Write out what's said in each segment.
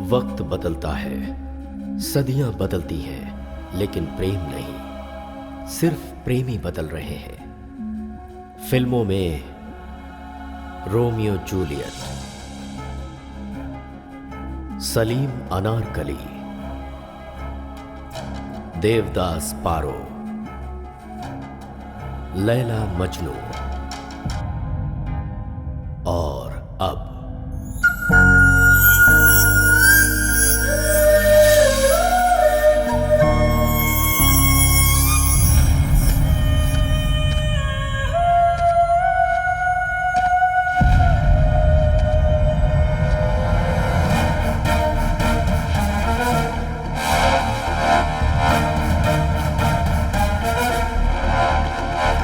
वक्त बदलता है, सदियां बदलती हैं, लेकिन प्रेम नहीं। सिर्फ प्रेमी बदल रहे हैं। फिल्मों में रोमियो जूलियट, सलीम अनारकली, देवदास पारो, लैला मजनू और अब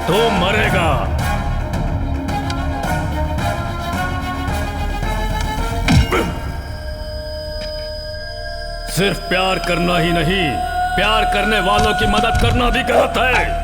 तो मरेगा। सिर्फ प्यार करना ही नहीं, प्यार करने वालों की मदद करना भी गलत है।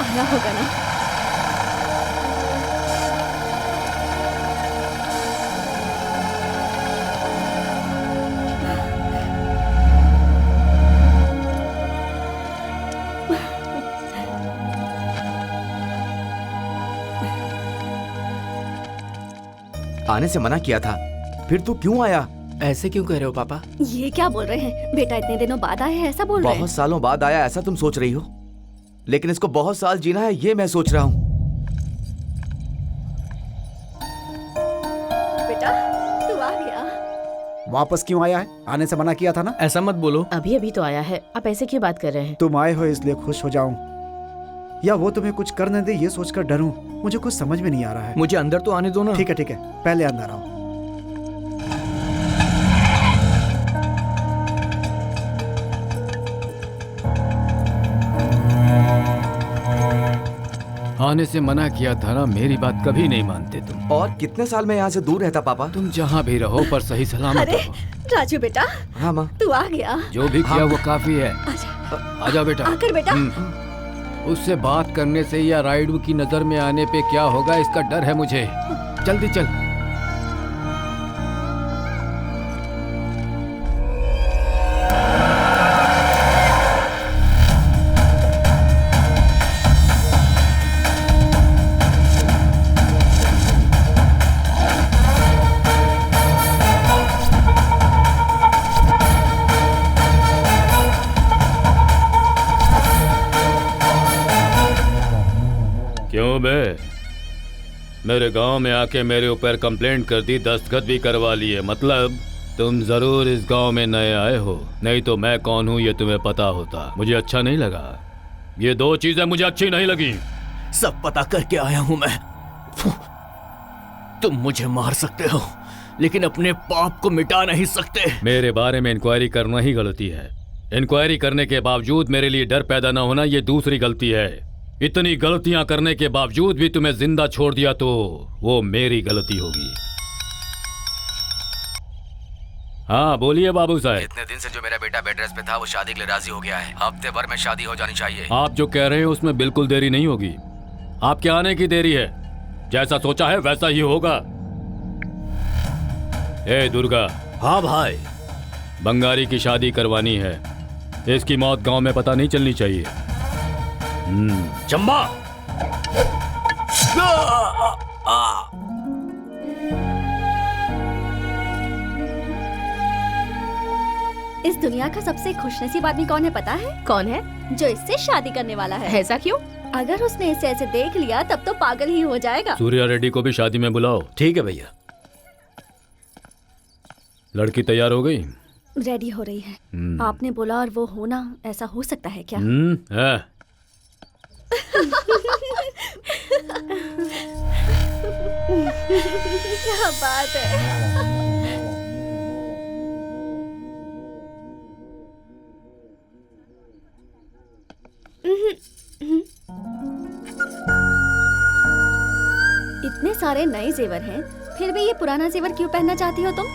आया होगा ना? आने से मना किया था, फिर तू क्यों आया? ऐसे क्यों कह रहे हो पापा? ये क्या बोल रहे हैं? बेटा इतने दिनों बाद आया है ऐसा बोल रहे हैं? बहुत सालों बाद आया ऐसा तुम सोच रही हो, लेकिन इसको बहुत साल जीना है ये मैं सोच रहा हूँ। बेटा तू आ गया। वापस क्यों आया है? आने से मना किया था ना। ऐसा मत बोलो। अभी अभी तो आया है, आप ऐसे क्यों बात कर रहे हैं? तुम आए हो इसलिए खुश हो जाऊं या वो तुम्हें कुछ करने दे ये सोचकर डरूं, मुझे कुछ समझ में नहीं आ रहा है। मुझे अंदर तो आने दो ना। ठीक है पहले अंदर आओ। आने से मना किया था ना, मेरी बात कभी नहीं मानते तुम। और कितने साल में यहाँ से दूर रहता पापा? तुम जहाँ भी रहो पर सही सलामत अरे रहो। राजू बेटा। हाँ माँ। तू आ गया। जो भी किया वो काफी है। आजा बेटा। आकर बेटा। उससे बात करने से या राइडू की नजर में आने पे क्या होगा इसका डर है मुझे। जल्दी चल। मेरे गांव में आके मेरे ऊपर कंप्लेंट कर दी, दस्तखत भी करवा लिए। मतलब तुम जरूर इस गांव में नए आए हो, नहीं तो मैं कौन हूँ ये तुम्हें पता होता। मुझे अच्छा नहीं लगा, ये दो चीजें मुझे अच्छी नहीं लगी। सब पता करके आया हूं मैं। तुम मुझे मार सकते हो लेकिन अपने पाप को मिटा नहीं सकते। मेरे बारे में इंक्वायरी करना ही गलती है। इंक्वायरी करने के बावजूद मेरे लिए डर पैदा न होना ये दूसरी गलती है। इतनी गलतियां करने के बावजूद भी तुम्हें जिंदा छोड़ दिया तो वो मेरी गलती होगी। हाँ बोलिए बाबू साहब। इतने दिन से जो मेरा बेटा बेड रेस्ट पे था वो शादी के लिए राजी हो गया है। हफ्ते भर में शादी हो जानी चाहिए। आप जो कह रहे हैं उसमें बिल्कुल देरी नहीं होगी। आपके आने की देरी है, जैसा सोचा है वैसा ही होगा। ए दुर्गा। हाँ भाई। बंगारी की शादी करवानी है, इसकी मौत गांव में पता नहीं चलनी चाहिए। चंबा। इस दुनिया का सबसे खुशनसीब आदमी कौन है पता है? कौन है? जो इससे शादी करने वाला है। ऐसा क्यों? अगर उसने इसे ऐसे देख लिया तब तो पागल ही हो जाएगा। सूर्या रेड्डी को भी शादी में बुलाओ। ठीक है भैया। लड़की तैयार हो गई? रेडी हो रही है। आपने बोला और वो होना, ऐसा हो सकता है क्या? है। क्या बात है। इतने सारे नए जेवर हैं, फिर भी ये पुराना जेवर क्यों पहनना चाहती हो तुम?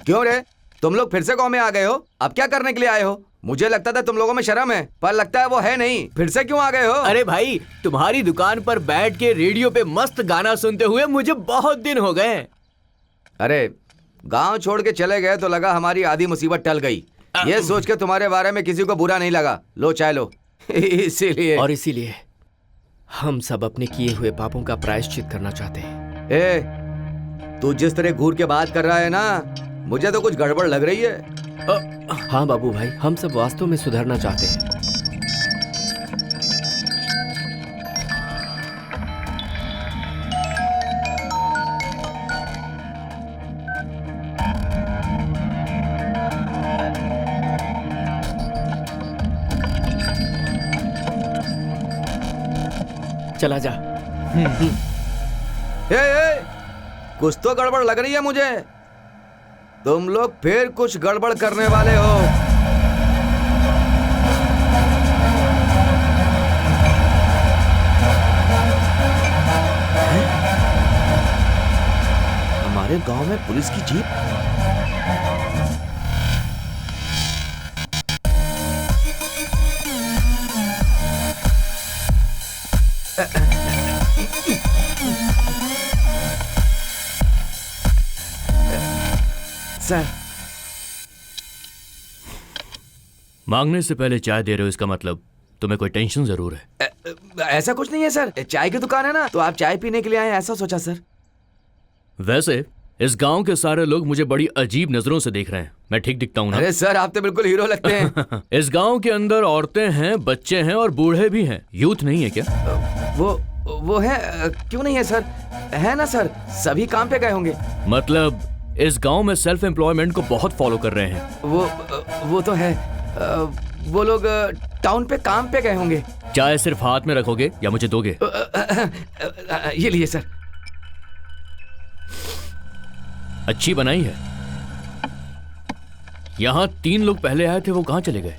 क्यों रे, तुम लोग फिर से गांव में आ गए हो? अब क्या करने के लिए आए हो? मुझे लगता था तुम लोगों में शर्म है, पर लगता है वो है नहीं। फिर से क्यों आ गए हो? अरे भाई, तुम्हारी दुकान पर बैठ के रेडियो पे मस्त गाना सुनते हुए मुझे बहुत दिन हो गए। अरे गांव छोड़ के चले गए तो लगा हमारी आधी मुसीबत टल गई। ये सोच के तुम्हारे बारे में किसी को बुरा नहीं लगा। लो चाय लो। इसीलिए और इसीलिए हम सब अपने किए हुए पापों का प्रायश्चित करना चाहते हैं। ए, तू जिस तरह घूर के बात कर रहा है ना, मुझे तो कुछ गड़बड़ लग रही है। हाँ बाबू भाई, हम सब वास्तव में सुधरना चाहते हैं। चला जा। ए, कुछ तो गड़बड़ लग रही है मुझे। तुम लोग फिर कुछ गड़बड़ करने वाले हो। हमारे गांव में पुलिस की जीप। सर, मांगने से पहले चाय दे रहे हो, इसका मतलब तुम्हें कोई टेंशन जरूर है। ऐसा कुछ नहीं है सर, चाय की दुकान है ना, तो आप चाय पीने के लिए आए, ऐसा सोचा सर। वैसे इस गांव के सारे लोग मुझे बड़ी अजीब नजरों से देख रहे हैं। मैं ठीक दिखता हूँ ना? अरे सर, आप तो बिल्कुल हीरो लगते हैं। इस गांव के अंदर औरतें हैं, बच्चे हैं और बूढ़े भी हैं। यूथ नहीं है क्या? वो है। क्यों नहीं है सर? है ना सर, सभी काम पे गए होंगे। मतलब इस गांव में सेल्फ एम्प्लॉयमेंट को बहुत फॉलो कर रहे हैं। वो तो है। वो लोग टाउन पे काम पे गए होंगे। चाय सिर्फ हाथ में रखोगे या मुझे दोगे? ये लिए सर। अच्छी बनाई है। यहाँ 3 लोग पहले आए थे, वो कहाँ चले गए?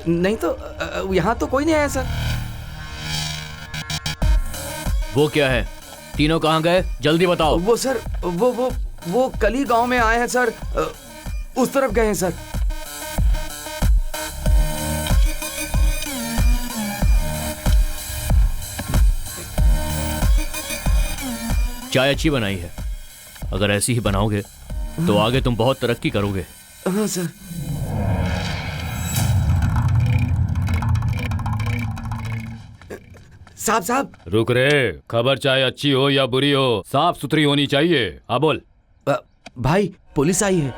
नहीं तो यहाँ तो कोई नहीं आया सर। वो क्या है? तीनों कहाँ गए? जल्दी बताओ। वो सर, वो कल ही गांव में आए हैं सर। उस तरफ गए हैं सर। चाय अच्छी बनाई है। अगर ऐसी ही बनाओगे तो आगे तुम बहुत तरक्की करोगे। हाँ सर। साहब। रुक रे, खबर चाहे अच्छी हो या बुरी हो, साफ सुथरी होनी चाहिए। हाँ बोल। भाई, पुलिस आई है।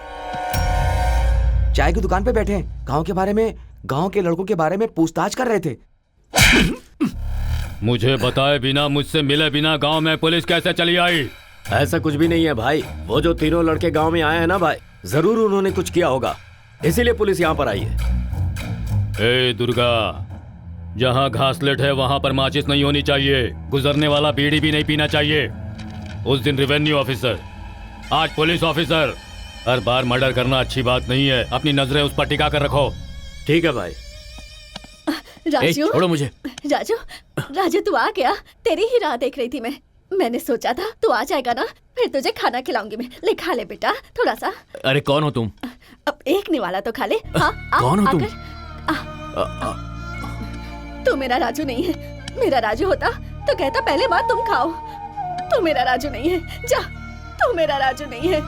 चाय की दुकान पे बैठे हैं, गांव के बारे में, गांव के लड़कों के बारे में पूछताछ कर रहे थे। मुझे बताए बिना, मुझसे मिले बिना गांव में पुलिस कैसे चली आई? ऐसा कुछ भी नहीं है भाई। वो जो तीनों लड़के गांव में आए हैं ना भाई, जरूर उन्होंने कुछ किया होगा, इसीलिए पुलिस यहाँ पर आई है। ए दुर्गा, जहाँ घासलेट है वहाँ पर माचिस नहीं होनी चाहिए, गुजरने वाला बीड़ी भी नहीं पीना चाहिए। उस दिन रेवेन्यू ऑफिसर, आज पुलिस ऑफिसर। हर बार मर्डर करना अच्छी बात नहीं है, अपनी नजरें उस पर टिका कर रखो। ठीक है भाई। राजू, छोड़ो मुझे। राजू, राजू तू आ गया। तेरी ही राह देख रही थी मैं। मैंने सोचा था तू आ जाएगा ना, फिर तुझे खाना खिलाऊंगी मैं। ले खा ले बेटा थोड़ा सा। अरे कौन हो तुम? अब एक निवाला तो खा ले। हाँ, कौन हो तुम? तू मेरा राजू नहीं है। मेरा राजू होता तो कहता पहले बात तुम खाओ। तू मेरा राजू नहीं है, जा। तू मेरा राजू नहीं है।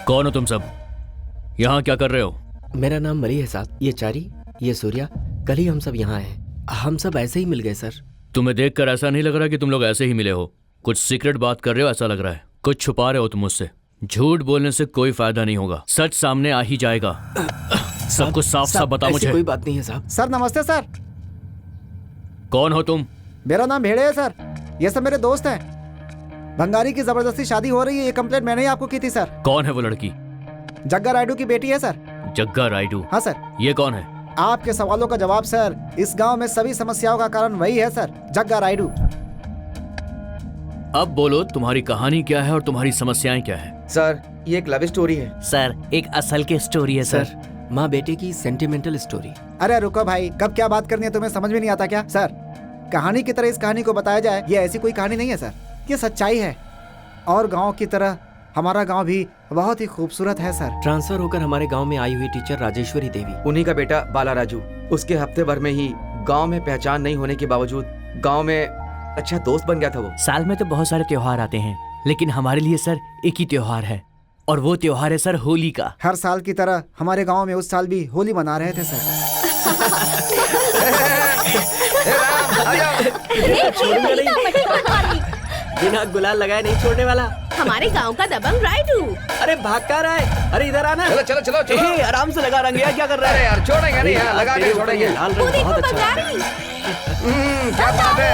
कौन हो तुम सब? यहाँ क्या कर रहे हो? मेरा नाम मरी है साहब। ये चारी, ये सूर्या, कल ही हम सब यहाँ हैं। हम सब ऐसे ही मिल गए सर। तुम्हें देखकर ऐसा नहीं लग रहा कि तुम लोग ऐसे ही मिले हो। कुछ सीक्रेट बात कर रहे हो ऐसा लग रहा है। कुछ छुपा रहे हो तुम मुझसे। झूठ बोलने से कोई फायदा नहीं होगा, सच सामने आ ही जाएगा। सब कुछ साफ साफ बताओ मुझे। कोई बात नहीं है साहब। सर नमस्ते सर। कौन हो तुम? मेरा नाम भेड़े है सर। ये सब मेरे दोस्त हैं। भंगारी की जबरदस्ती शादी हो रही है, ये कंप्लेंट मैंने ही आपको की थी सर। कौन है वो लड़की? जग्गा रायडू की बेटी है सर। जग्गा रायडू? हाँ सर। ये कौन है? आपके सवालों का जवाब सर। इस गांव में सभी समस्याओं का कारण वही है सर, जग्गा रायडू। अब बोलो तुम्हारी कहानी क्या है और तुम्हारी समस्याएं क्या है? सर ये एक लव स्टोरी है। सर एक असल की स्टोरी है सर। माँ बेटे की सेंटिमेंटल स्टोरी। अरे रुको भाई, कब क्या बात करनी है तुम्हें समझ में नहीं आता क्या? सर कहानी की तरह इस कहानी को बताया जाए, ये ऐसी कोई कहानी नहीं है सर, ये सच्चाई है। और गांव की तरह हमारा गांव भी बहुत ही खूबसूरत है सर। ट्रांसफर होकर हमारे गांव में आई हुई टीचर राजेश्वरी देवी, उन्हीं का बेटा बाला राजू। उसके हफ्ते भर में ही गांव में पहचान नहीं होने के बावजूद गांव में अच्छा दोस्त बन गया था वो। साल में तो बहुत सारे त्योहार आते हैं, लेकिन हमारे लिए सर एक ही त्योहार है, और वो त्योहार है सर होली का। हर साल की तरह हमारे गांव में उस साल भी होली मना रहे थे सर। बिना गुलाल लगाए नहीं छोड़ने वाला हमारे गांव का दबंग राइडू। अरे भाग कर रहा है। अरे इधर आना। चलो चलो चलो चलो। ए, आराम से लगा रंग यार, क्या कर रहा है? अरे यार छोड़ेंगे नहीं, हाँ, लगा के छोड़ेंगे। लाल रंग बहुत अच्छा है। क्या बात है।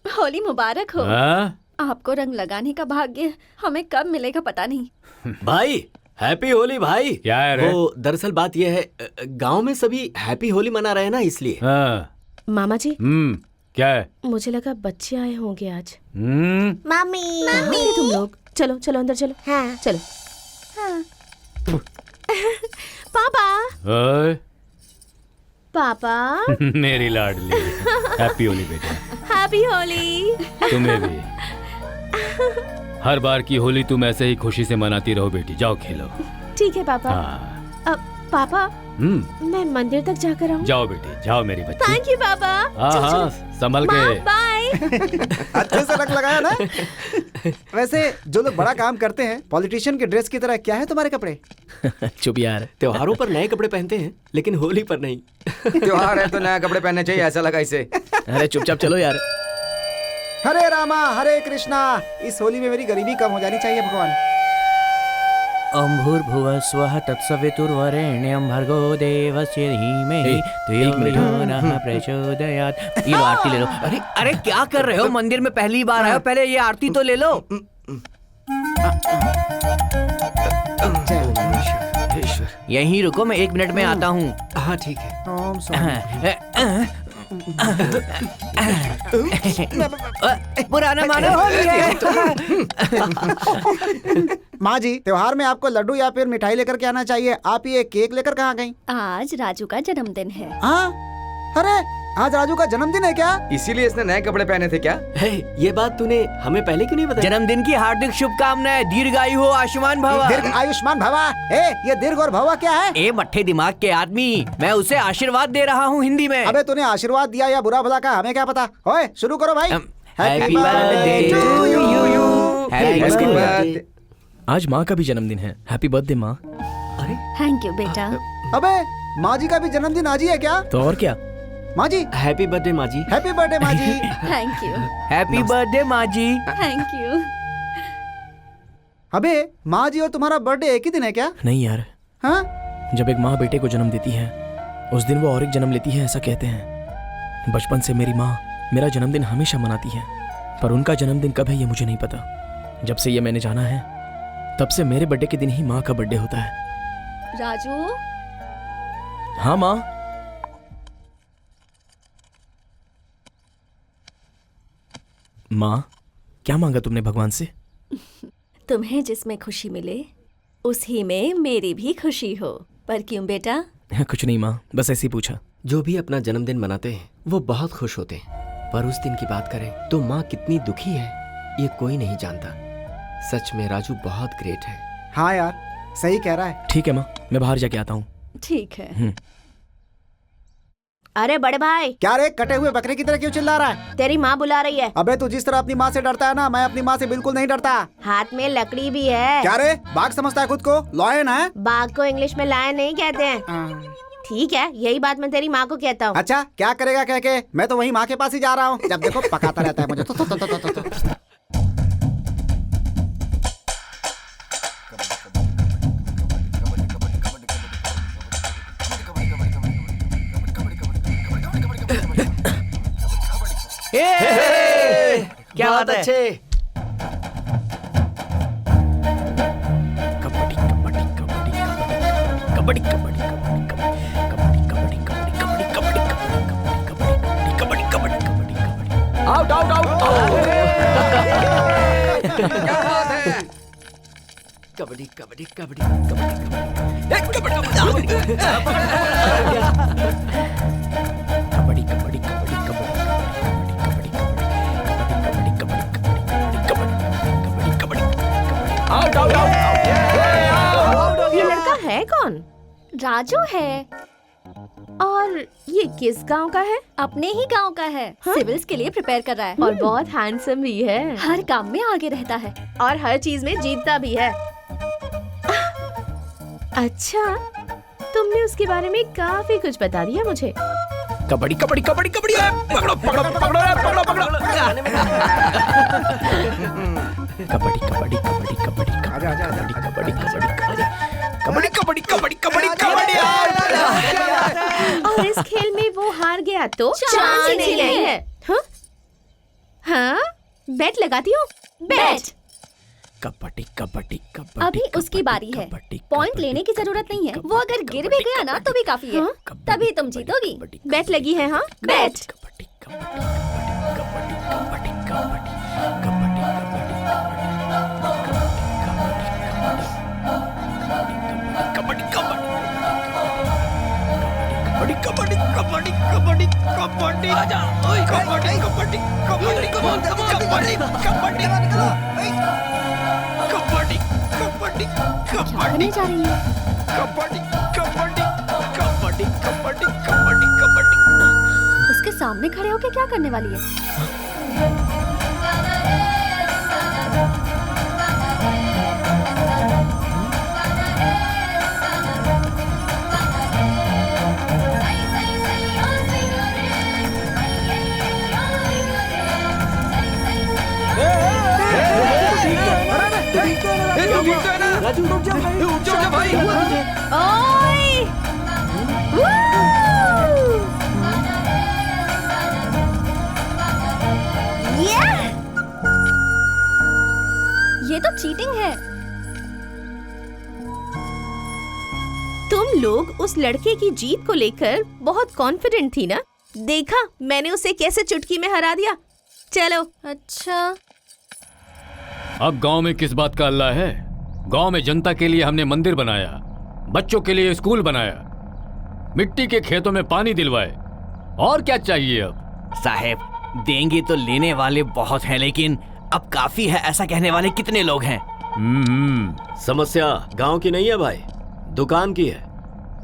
होली मुबारक हो। हाँ? आपको रंग लगाने का भाग्य हमें कब मिलेगा पता नहीं। भाई हैप्पी होली भाई। क्या है रे? वो दरअसल बात यह है, गांव में सभी हैप्पी होली मना रहे हैं ना, इसलिए। हाँ। मामा जी, क्या है? मुझे लगा बच्चे आए होंगे आज। मम्मी कहाँ थे तुम लोग? चलो चलो अंदर चलो। हाँ। चलो। हाँ। पापा ओए, पापा मेरी लाडली, हैप्पी होली बेटा। हैप्पी होली। तुम्हें भी। हर बार की होली तुम ऐसे ही खुशी से मनाती रहो बेटी। जाओ खेलो। ठीक है पापा। हाँ। अब पापा मैं मंदिर तक जाकर आऊँ? जाओ बेटी, जाओ मेरी बच्ची। थैंक यू पापा। हाँ, संभल के। बाय। अच्छे से रख लगाया ना। वैसे जो लोग बड़ा काम करते हैं पॉलिटिशियन के ड्रेस की तरह, क्या है तुम्हारे कपड़े? चुप यार। त्योहारों पर नए कपड़े पहनते हैं लेकिन होली पर नहीं। त्योहार है तो नया कपड़े पहनने चाहिए, ऐसा लगा इसे। अरे चुपचाप चलो यार। हरे रामा हरे कृष्णा। इस होली में मेरी गरीबी कम हो जानी चाहिए भगवान। ओम भूर्भुवः स्वः तत्सवितुर्वरेण्यं भर्गो देवस्य धीमहि धियो यो नः प्रचोदयात्। ये लो आरती ले लो। अरे अरे क्या कर रहे हो? मंदिर में पहली बार आए हो, पहले ये आरती तो ले लो। यहीं रुको, मैं 1 मिनट में आता हूँ। हाँ ठीक है। ओम स्वामी। पुराना मानो हो गया। माँ जी, त्योहार में आपको लड्डू या फिर मिठाई लेकर के आना चाहिए। आप ये केक लेकर कहाँ गई? आज राजू का जन्मदिन है। हाँ, अरे आज राजू का जन्मदिन है क्या? इसीलिए इसने नए कपड़े पहने थे क्या? हे, ये बात तूने हमें पहले क्यों नहीं बताया? जन्मदिन की हार्दिक शुभकामनाएं। दीर्घायु हो, आयुष्मान भवा। दीर्घ आयुष्मान भवा। ये दीर्घ और भवा क्या है? ए मट्ठे दिमाग के आदमी, मैं उसे आशीर्वाद दे रहा हूँ हिंदी में। अबे तूने आशीर्वाद दिया या बुरा भला का हमें क्या पता। ओए शुरू करो भाई। Happy birthday to you. Happy birthday. आज माँ का भी जन्मदिन है। हैप्पी बर्थडे माँ। अरे थैंक यू बेटा। अबे माँ जी का भी जन्मदिन आज ही है क्या? तो और क्या। माँ जी हैप्पी बर्थडे माँ जी। हैप्पी बर्थडे माँ जी। Thank you. हैप्पी बर्थडे माँ जी। Thank you. अबे माँ जी और तुम्हारा बर्थडे एक ही दिन है क्या? नहीं यार, हाँ? जब एक माँ बेटे को जन्म देती है उस दिन वो और एक जन्म लेती है, ऐसा कहते हैं। बचपन से मेरी माँ मेरा जन्मदिन हमेशा मनाती है, पर उनका जन्मदिन कब है ये मुझे नहीं पता। जब से ये मैंने जाना है तब से मेरे बर्थडे के दिन ही माँ का बर्थडे होता है। राजू। हाँ माँ। माँ, क्या मांगा तुमने भगवान से? तुम्हें जिसमें खुशी मिले उसी में मेरी भी खुशी हो। पर क्यों बेटा? कुछ नहीं माँ, बस ऐसे ही पूछा। जो भी अपना जन्मदिन मनाते हैं वो बहुत खुश होते हैं, पर उस दिन की बात करें तो माँ कितनी दुखी है ये कोई नहीं जानता। सच में राजू बहुत ग्रेट है। हाँ यार, सही कह रहा है। ठीक है माँ, मैं बाहर जाके आता हूँ। ठीक है। अरे बड़े भाई। क्या रे, कटे हुए बकरे की तरह क्यों चिल्ला रहा है? तेरी माँ बुला रही है। अबे तू जिस तरह अपनी माँ से डरता है ना, मैं अपनी माँ से बिल्कुल नहीं डरता। हाथ में लकड़ी भी है। क्या रे, बाघ समझता है खुद को? लॉयन है? बाघ को इंग्लिश में लायन नहीं कहते हैं। ठीक है, यही बात मैं तेरी माँ को कहता हूँ। अच्छा, क्या करेगा कह के? मैं तो वही माँ के पास ही जा रहा हूँ। जब देखो पकाता रहता है मुझे। तो। क्या बात है? अच्छे। Kabaddi kabaddi kabaddi kabaddi kabaddi kabaddi kabaddi kabaddi kabaddi kabaddi kabaddi kabaddi kabaddi kabaddi kabaddi. Out out out. क्या बात है? कबड्डी कबड्डी कबड्डी कबड्डी कबड्डी कबड्डी कबड्डी कबड्डी ये लड़का है कौन? राजू है। और ये किस गांव का है? अपने ही गांव का है। सिविल्स के लिए प्रिपेयर कर रहा है और बहुत हैंडसम भी है। हर काम में आगे रहता है और हर चीज में जीतता भी है। अच्छा, तुमने उसके बारे में काफी कुछ बता दिया मुझे। कबड्डी कबड्डी कबड्डी कबड्डी। पकड़ो पकड़ो पकड़ो पकड़ो पकड़ो। कबड्डी कबड्डी कबड्डी कबड्डी कबड्डी कबड्डी कबड्डी कबड्डी कबड्डी कबड्डी कबड्डी। और इस खेल में वो हार गया तो चांस ही नहीं है। हाँ, बेट लगाती हूँ। बेट। कबड्डी कबड्डी कबड्डी। अभी उसकी बारी है। पॉइंट लेने की जरूरत नहीं है। वो अगर गिर भी गया ना तो भी काफी है। तभी तुम जीतोगी। बेट लगी है। हाँ, बेट। कबड्डी कबड्डी कबड्डी कबड्डी कबड्डी कबड्डी कबड्डी कबड्डी कबड्डी आजा ओए कबड्डी कबड्डी कबड्डी कबड्डी कबड्डी कबड्डी कबड्डी कबड्डी भागने जा रही है। कबड्डी कबड्डी कबड्डी कबड्डी कबड्डी कबड्डी। उसके सामने खड़े होके क्या करने वाली है? राजू रुक जा भाई, रुक जा भाई। ओए! वू! ये तो चीटिंग है। तुम लोग उस लड़के की जीत को लेकर बहुत कॉन्फिडेंट थी ना? देखा मैंने उसे कैसे चुटकी में हरा दिया। चलो। अच्छा, अब गांव में किस बात का अल्लाह है? गांव में जनता के लिए हमने मंदिर बनाया, बच्चों के लिए स्कूल बनाया, मिट्टी के खेतों में पानी दिलवाए, और क्या चाहिए अब? साहब देंगे तो लेने वाले बहुत हैं, लेकिन अब काफी है ऐसा कहने वाले कितने लोग हैं? समस्या गांव की नहीं है भाई, दुकान की है।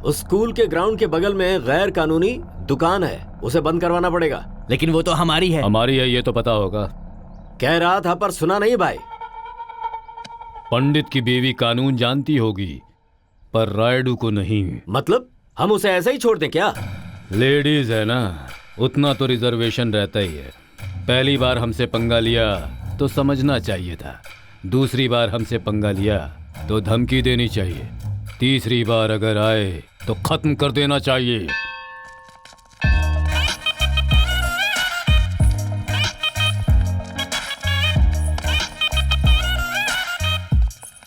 उस स्कूल के ग्राउंड के बगल में गैर कानूनी दुकान है, उसे बंद करवाना पड़ेगा। लेकिन वो तो हमारी है। हमारी है ये तो पता होगा। कह रहा था पर सुना नहीं भाई। पंडित की बीवी कानून जानती होगी पर रायडू को नहीं। मतलब हम उसे ऐसे ही छोड़ दें क्या? लेडीज है ना, उतना तो रिजर्वेशन रहता ही है। पहली बार हमसे पंगा लिया तो समझना चाहिए था, दूसरी बार हमसे पंगा लिया तो धमकी देनी चाहिए, तीसरी बार अगर आए तो खत्म कर देना चाहिए।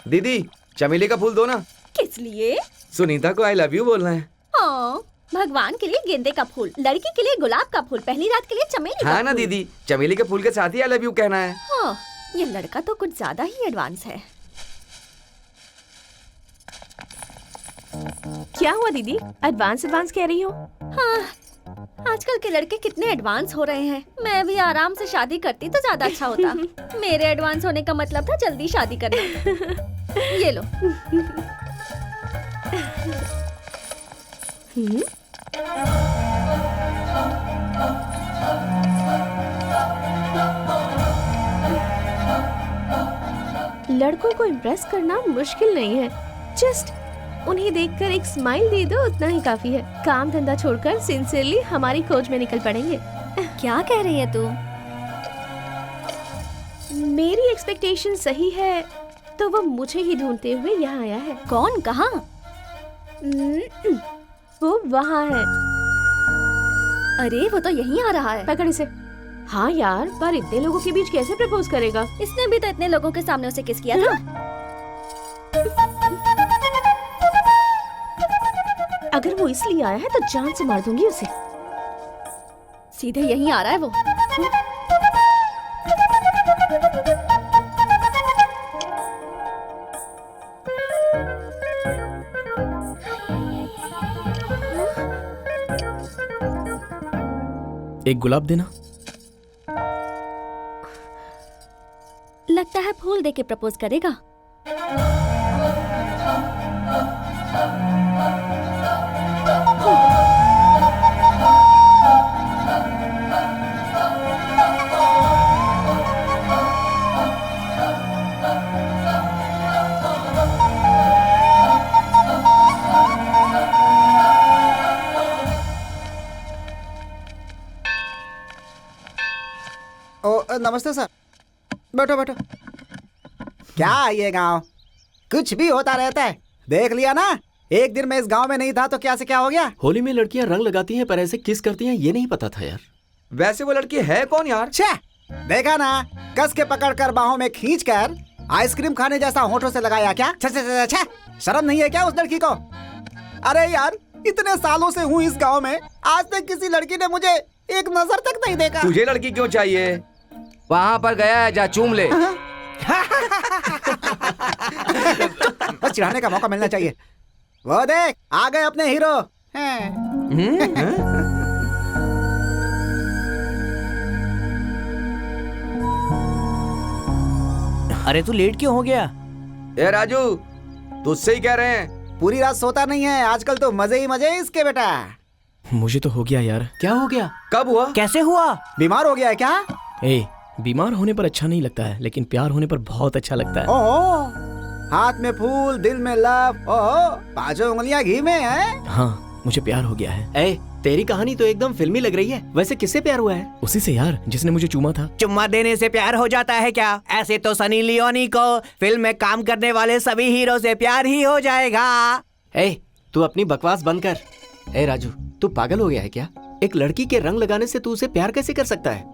दीदी चमेली का फूल दो ना। किस लिए? सुनीता को आई लव यू बोलना है। हाँ, भगवान के लिए गेंदे का फूल, लड़की के लिए गुलाब का फूल, पहली रात के लिए चमेली हाँ का ना फूल। दीदी, चमेली के फूल के साथ ही आई लव यू कहना है। हाँ, ये लड़का तो कुछ ज्यादा ही एडवांस है। क्या हुआ दीदी, एडवांस कह रही हो? हाँ, आजकल के लड़के कितने एडवांस हो रहे हैं। मैं भी आराम से शादी करती तो ज्यादा अच्छा होता। मेरे एडवांस होने का मतलब था जल्दी शादी करना। ये लो। लड़कों को इम्प्रेस करना मुश्किल नहीं है, जस्ट उन्हें देखकर एक स्माइल दे दो, उतना ही काफी है। काम धंधा छोड़कर सिंसियरली हमारी खोज में निकल पड़ेंगे। क्या कह रही है तू? मेरी एक्सपेक्टेशन सही है तो वो मुझे ही ढूंढते हुए यहाँ आया है। कौन, कहाँ? वो वहाँ है। अरे वो तो यहीं आ रहा है। पकड़ इसे। हाँ यार, पर इतने लोगों के बीच कैसे प्रपोज करेगा? इसने भी तो इतने लोगों के सामने उसे किस किया था। अगर वो इसलिए आया है तो जान से मार दूंगी उसे। सीधे यहीं आ रहा है वो। एक गुलाब देना। लगता है फूल देके प्रपोज करेगा। नमस्ते सर, बैठो बैठो। क्या ये गांव कुछ भी होता रहता है, देख लिया ना। एक दिन मैं इस गांव में नहीं था तो क्या से क्या हो गया। होली में लड़कियां रंग लगाती हैं पर ऐसे किस करती हैं ये नहीं पता था यार। वैसे वो लड़की है कौन यार? छे, देखा ना, कस के पकड़ कर बाहों में खींच कर आइसक्रीम खाने जैसा होठों से लगाया क्या? छे छे छे छे, शर्म नहीं है क्या उस लड़की को? अरे यार, इतने सालों से हूँ इस गाँव में, आज तक किसी लड़की ने मुझे एक नजर तक नहीं देखा। तुझे लड़की क्यों चाहिए? वहाँ पर गया है, जा चूम ले। बस चिढ़ाने का मौका मिलना चाहिए। वो देख, आ गए अपने हीरो। अरे तू लेट क्यों हो गया? ए राजू, तुझसे ही कह रहे हैं। पूरी रात सोता नहीं है आजकल, तो मजे ही मजे इसके बेटा। मुझे तो हो गया यार। क्या हो गया? कब हुआ? कैसे हुआ? बीमार हो गया है क्या? ए, बीमार होने पर अच्छा नहीं लगता है, लेकिन प्यार होने पर बहुत अच्छा लगता है। ओहो, हाथ में फूल, दिल में लव, ओहो, पांचों उंगलियां घी में है। हाँ, मुझे प्यार हो गया है। ए, तेरी कहानी तो एकदम फिल्मी लग रही है। वैसे किससे प्यार हुआ है? उसी से यार, जिसने मुझे चूमा था। चुम्मा देने से प्यार हो जाता है क्या? ऐसे तो सनी लियोनी को फिल्म में काम करने वाले सभी हीरो से प्यार ही हो जाएगा। ए, तू अपनी बकवास बंद कर। ए राजू, तू पागल हो गया है क्या? एक लड़की के रंग लगाने से तू उसे प्यार कैसे कर सकता है?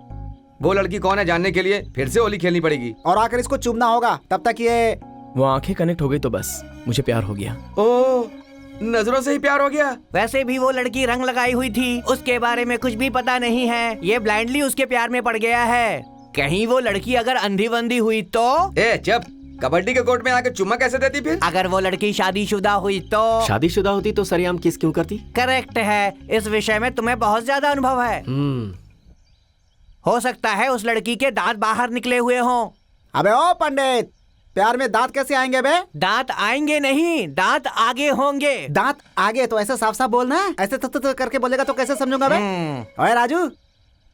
वो लड़की कौन है जानने के लिए फिर से होली खेलनी पड़ेगी। और आकर इसको चूमना होगा, तब तक ये वो आंखें कनेक्ट हो गई तो बस मुझे प्यार हो गया। ओ, नजरों से ही प्यार हो गया। वैसे भी वो लड़की रंग लगाई हुई थी, उसके बारे में कुछ भी पता नहीं है। ये ब्लाइंडली उसके प्यार में पड़ गया है। कहीं वो लड़की अगर अंधी बंदी हुई तो? ए चुप, कबड्डी के कोर्ट में आकर चुम्मा कैसे देती फिर? अगर वो लड़की शादीशुदा हुई तो? शादीशुदा होती तो सरेआम किस क्यों करती? करेक्ट है, इस विषय में तुम्हें बहुत ज्यादा अनुभव है। हो सकता है उस लड़की के दांत बाहर निकले हुए हों। अबे ओ पंडित, प्यार में दांत कैसे आएंगे बे? दांत आएंगे नहीं, दांत आगे होंगे। दांत आगे तो ऐसे साफ साफ बोलना है, ऐसे तत करके बोलेगा तो कैसे समझूंगा बे? ओए राजू,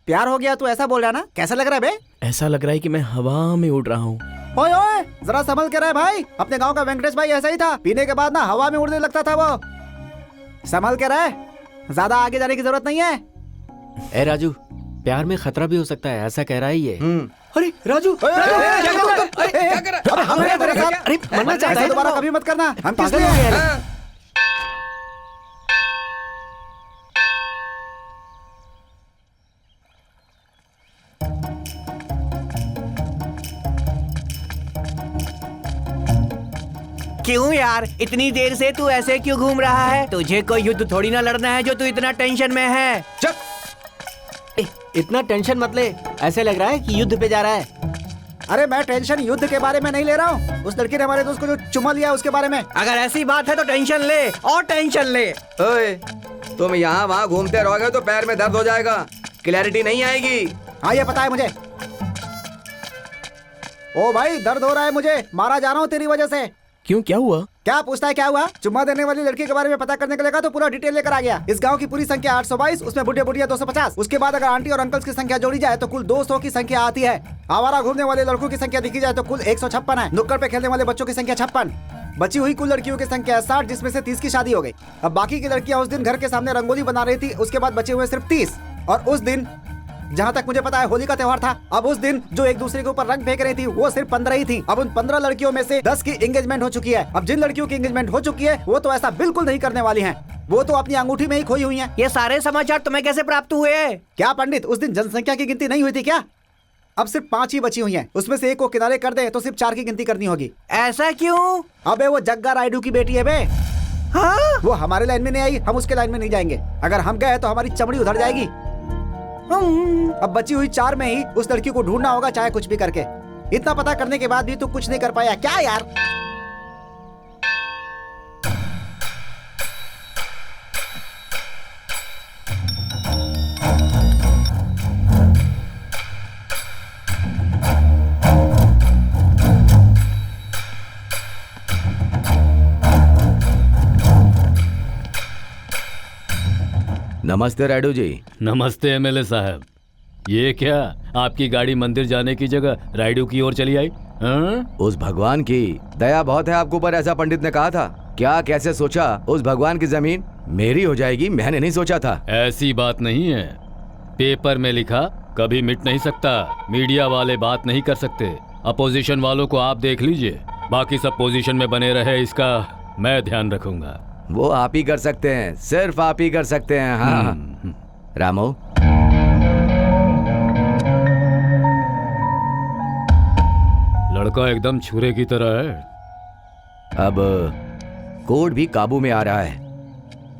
प्यार हो गया तू ऐसा बोल रहा ना, कैसा लग रहा है बे? ऐसा लग रहा है कि मैं हवा में उड़ रहा हूँ। ओए ओए, जरा संभल के रहे भाई। अपने गांव का वेंकटेश भाई ऐसा ही था, पीने के बाद ना हवा में उड़ने लगता था वो। संभल के रहे, ज्यादा आगे जाने की जरूरत नहीं है। ए राजू, प्यार में खतरा भी हो सकता है, ऐसा कह रहा है ये। अरे राजू, क्या कर रहा है? अबे हम हैं तेरे साथ। अरे मरना चाहता ऐसा है दोबारा तो? कभी मत करना, हम किस पागल लिए हो गया हैं? है? हाँ। क्यों यार, इतनी देर से तू ऐसे क्यों घूम रहा है? तुझे कोई युद्ध थोड़ी ना लड़ना है जो तू इतना टेंशन में है। चुप। इतना टेंशन मत ले, ऐसे लग रहा है कि युद्ध पे जा रहा है। अरे मैं टेंशन युद्ध के बारे में नहीं ले रहा हूँ, उस लड़की ने हमारे दोस्त को जो चुम्मा लिया उसके बारे में। अगर ऐसी बात है तो टेंशन ले और टेंशन ले। ओए, तुम यहाँ वहाँ घूमते रहोगे तो पैर में दर्द हो जाएगा, क्लैरिटी नहीं आएगी। हाँ ये पता है मुझे। ओ भाई, दर्द हो रहा है मुझे, मारा जा रहा हूँ तेरी वजह से। क्यों, क्या हुआ? क्या पूछता है क्या हुआ? चुम्मा देने वाली लड़की के बारे में पता करने के लिए तो पूरा डिटेल लेकर आ गया। इस गांव की पूरी संख्या 822, उसमें बुढ़िया बुढ़िया 250। उसके बाद अगर आंटी और अंकल्स की संख्या जोड़ी जाए तो कुल 200 की संख्या आती है। आवारा घूमने वाले लड़कों की संख्या देखी जाए तो कुल 156 है। नुक्कड़ पे खेलने वाले बच्चों की संख्या 56। बची हुई कुल लड़कियों की संख्या 60, जिसमें से 30 की शादी हो गई। अब बाकी की लड़कियां उस दिन घर के सामने रंगोली बना रही थी, उसके बाद बचे हुए सिर्फ 30। और उस दिन, जहाँ तक मुझे पता है, होली का त्योहार था। अब उस दिन जो एक दूसरे के ऊपर रंग फेंक रही थी वो सिर्फ 15 ही थी। अब उन 15 लड़कियों में से 10 की एंगेजमेंट हो चुकी है। अब जिन लड़कियों की एंगेजमेंट हो चुकी है वो तो ऐसा बिल्कुल नहीं करने वाली हैं, वो तो अपनी अंगूठी में ही खोई हुई हैं। ये सारे समाचार तुम्हें कैसे प्राप्त हुए? क्या पंडित, उस दिन जनसंख्या की गिनती नहीं हुई थी क्या? अब सिर्फ 5 ही बची हुई हैं, उसमें से एक को किनारे कर दे तो सिर्फ 4 की गिनती करनी होगी। ऐसा क्यों? अबे वो जग्गा रायडू की बेटी है बे। हाँ? वो हमारे लाइन में नहीं आई, हम उसके लाइन में नहीं जाएंगे। अगर हम गए तो हमारी चमड़ी उधर जाएगी। अब बची हुई 4 में ही उस लड़की को ढूंढना होगा, चाहे कुछ भी करके। इतना पता करने के बाद भी तू कुछ नहीं कर पाया क्या यार? नमस्ते रायडू जी। नमस्ते एमएलए साहब। ये क्या, आपकी गाड़ी मंदिर जाने की जगह रायडू की ओर चली आई? हाँ? उस भगवान की दया बहुत है आपके ऊपर, ऐसा पंडित ने कहा था। क्या कैसे सोचा उस भगवान की जमीन मेरी हो जाएगी? मैंने नहीं सोचा था। ऐसी बात नहीं है, पेपर में लिखा कभी मिट नहीं सकता। मीडिया वाले बात नहीं कर सकते। अपोजिशन वालों को आप देख लीजिए, बाकी सब पोजीशन में बने रहे, इसका मैं ध्यान रखूंगा। वो आप ही कर सकते हैं, सिर्फ आप ही कर सकते हैं। हाँ रामो, लड़का एकदम छुरे की तरह है। अब कोर्ट भी काबू में आ रहा है।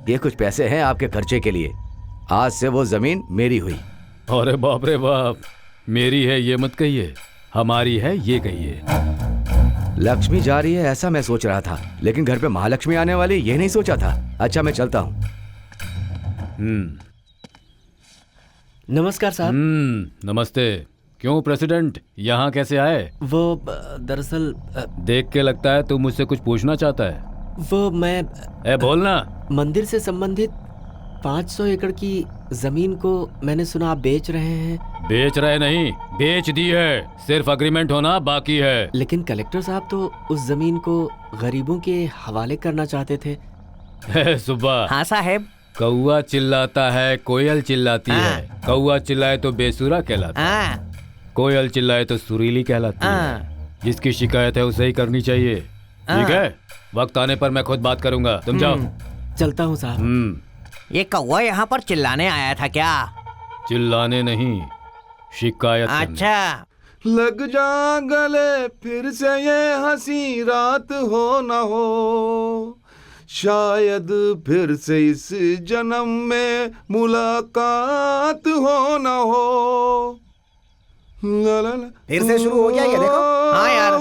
ये कुछ पैसे हैं आपके खर्चे के लिए। आज से वो जमीन मेरी हुई। अरे बाप रे बाप, मेरी है ये मत कहिए, हमारी है ये कहिए। लक्ष्मी जा रही है ऐसा मैं सोच रहा था, लेकिन घर पे महालक्ष्मी आने वाली ये नहीं सोचा था। अच्छा मैं चलता हूँ। नमस्कार साहब। नमस्ते। क्यों प्रेसिडेंट, यहाँ कैसे आए? वो दरअसल देख के लगता है तू मुझसे कुछ पूछना चाहता है। वो मैं बोलना। मंदिर से संबंधित 500 एकड़ की जमीन को मैंने सुना आप बेच रहे हैं। बेच रहे नहीं, बेच दी है, सिर्फ अग्रीमेंट होना बाकी है। लेकिन कलेक्टर साहब तो उस जमीन को गरीबों के हवाले करना चाहते थे। सुब्बा। हाँ साहब। कौआ चिल्लाता है, कोयल चिल्लाती है। कौआ चिल्लाए तो बेसुरा कहलाता है, कोयल चिल्लाए तो सुरीली कहलाती है। जिसकी शिकायत है उसे ही करनी चाहिए। ठीक है, वक्त आने पर मैं खुद बात करूंगा। तुम जाओ। चलता हूँ साहब। ये कौवा यहाँ पर चिल्लाने आया था क्या? चिल्लाने नहीं, शिकायत करने। अच्छा। लग जा गले फिर से ये हंसी रात हो न हो, शायद फिर से इस जन्म में मुलाकात हो न हो। ला ला ला। फिर से शुरू हो गया ये, देखो। हाँ यार।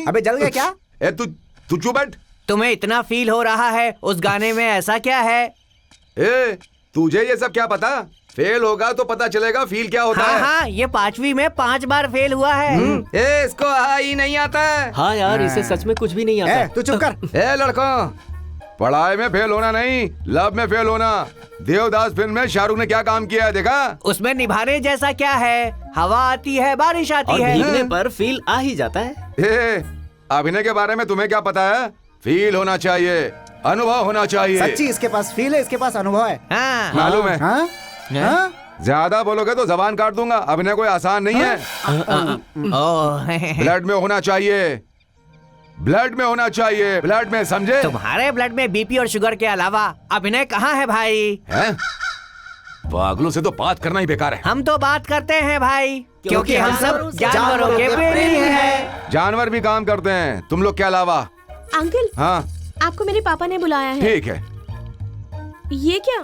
अबे जल गया क्या? तू चुप बैठ। तुम्हें इतना फील हो रहा है उस गाने में, ऐसा क्या है? तुझे ये सब क्या पता? फेल होगा तो पता चलेगा फील क्या होता है। हाँ, ये 5वीं में 5 बार फेल हुआ है। इसको ही नहीं आता है। हाँ यार, इसे सच में कुछ भी नहीं आता। तू चुप कर। लड़कों, पढ़ाई में फेल होना नहीं, लव में फेल होना। देवदास फिल्म में शाहरुख ने क्या काम किया है देखा? उसमें निभाने जैसा क्या है? हवा आती है, बारिश आती है। भीगने पर फील आ ही जाता है। अभिनय के बारे में तुम्हें क्या पता है? फील होना चाहिए, अनुभव होना चाहिए। सच्ची इसके पास फील है, इसके पास अनुभव है। मालूम है? हाँ? ज्यादा बोलोगे तो जबान काट दूंगा। अभिनय कोई आसान नहीं है। ब्लड में होना चाहिए, ब्लड में होना चाहिए, ब्लड में, समझे? तुम्हारे ब्लड में बीपी और शुगर के अलावा अभिनय कहाँ है भाई? पागलों से तो बात करना ही बेकार है। हम तो बात करते हैं भाई, क्योंकि हम सब जानवरों के प्रेमी हैं। जानवर भी काम करते हैं, तुम लोग के अलावा। अंकल, हाँ, आपको मेरे पापा ने बुलाया है। ठीक है। ये क्या?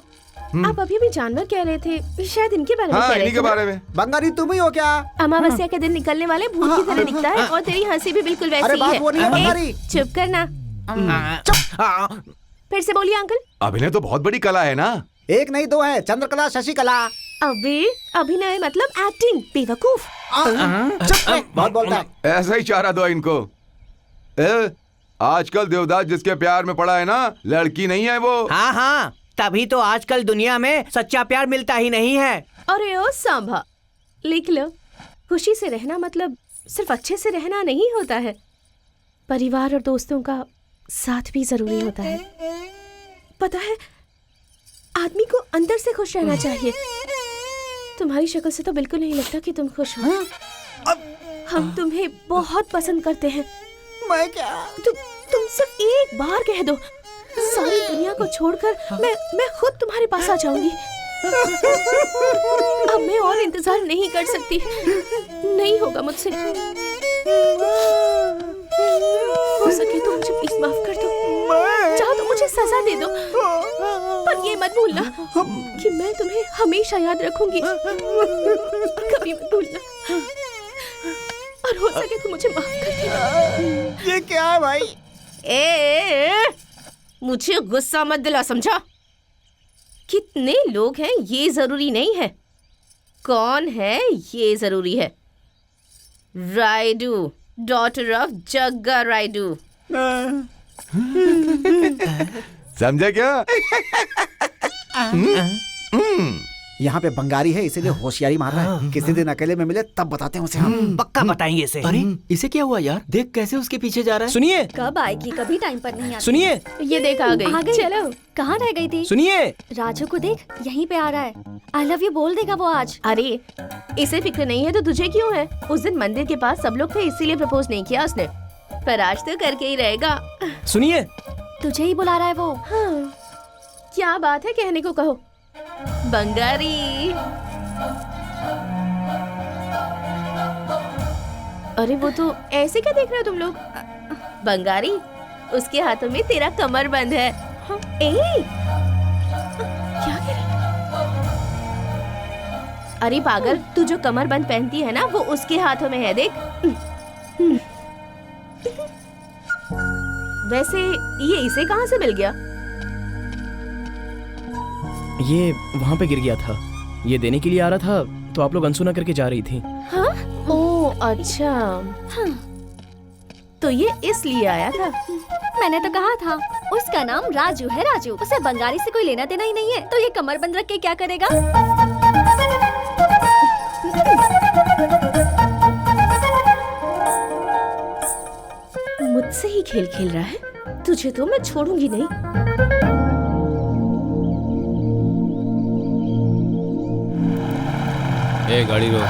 आप अभी भी जानवर कह रहे थे, शायद इनके बारे में कह रहे थे। इन्हीं के बारे में। बंगाली तुम ही हो क्या? अमावस्या के दिन निकलने वाले भूत की तरह दिखता है और तेरी हंसी भी बिल्कुल वैसी अरे बात ही वो नहीं है बंगाली। चुप करना। फिर से बोलिए अंकल। अभिनय तो बहुत बड़ी कला है ना। एक नहीं दो है, चंद्रकला, शशिकला। अभिनय मतलब एक्टिंग, बेवकूफ। बहुत बोलता है। ऐसा ही चारा दो इनको। आजकल देवदास जिसके प्यार में पड़ा है ना, लड़की नहीं है वो। हाँ, तभी तो आजकल दुनिया में सच्चा प्यार मिलता ही नहीं है। अरे ओ सांभा, लिख लो। खुशी से रहना मतलब सिर्फ अच्छे से रहना नहीं होता है, परिवार और दोस्तों का साथ भी जरूरी होता है। पता है, आदमी को अंदर से खुश रहना चाहिए। तुम्हारी शक्ल से तो बिल्कुल नहीं लगता कि तुम खुश हो। हम तुम्हें बहुत पसंद करते हैं। मैं क्या? तुम सिर्फ एक बार कह दो, सारी दुनिया को छोड़कर मैं खुद तुम्हारे पास आ जाऊंगी। अब मैं और इंतजार नहीं कर सकती, नहीं होगा मुझसे। हो सके तो मुझे प्लीज माफ कर दो। चाहो तो मुझे सजा दे दो, पर ये मत भूलना कि मैं तुम्हें हमेशा याद रखूंगी। कभी मत भूलना, और हो सके तो मुझे माफ कर देना। ये क्या है भाई? मुझे गुस्सा मत दिला, समझा? कितने लोग हैं ये जरूरी नहीं है, कौन है ये जरूरी है। रायडू, डॉटर ऑफ जग्गा रायडू। समझे क्या? यहाँ पे बंगारी है, इसीलिए होशियारी मार रहा है। किसी दिन अकेले में मिले तब बताते हैं उसे हम। पक्का बताएंगे इसे। अरे इसे क्या हुआ यार? देख कैसे उसके पीछे जा रहा है। सुनिए, कब आएगी? कभी टाइम पर नहीं आती। सुनिए, ये देख आ गई। चलो, कहाँ रह गई थी? सुनिए। राजू को देख, यहीं पे आ रहा है। आई लव यू बोल देगा वो आज। अरे इसे फिक्र नहीं है तो तुझे क्यों है? उस दिन मंदिर के पास सब लोग थे, इसीलिए प्रपोज नहीं किया उसने, पर आज तो करके ही रहेगा। सुनिए, तुझे ही बुला रहा है वो। हाँ, क्या बात है, कहने को कहो। बंगारी। अरे वो तो ऐसे क्या देख रहे हो तुम लोग? बंगारी, उसके हाथों में तेरा कमर बंद है। हाँ, क्या कह रही? अरे पागल, तू जो कमर बंद पहनती है ना, वो उसके हाथों में है, देख। वैसे ये इसे कहाँ से मिल गया? ये वहाँ पे गिर गया था, ये देने के लिए आ रहा था तो आप लोग अनसुना करके जा रही थी। हाँ? ओह अच्छा। हाँ। तो ये इसलिए आया था। मैंने तो कहा था उसका नाम राजू है। राजू, उसे बंगाली से कोई लेना देना ही नहीं है, तो ये कमर बंद रख के क्या करेगा? मुझसे ही खेल खेल रहा है। तुझे तो मैं छोड़ूंगी नहीं। ए गाड़ी रोक।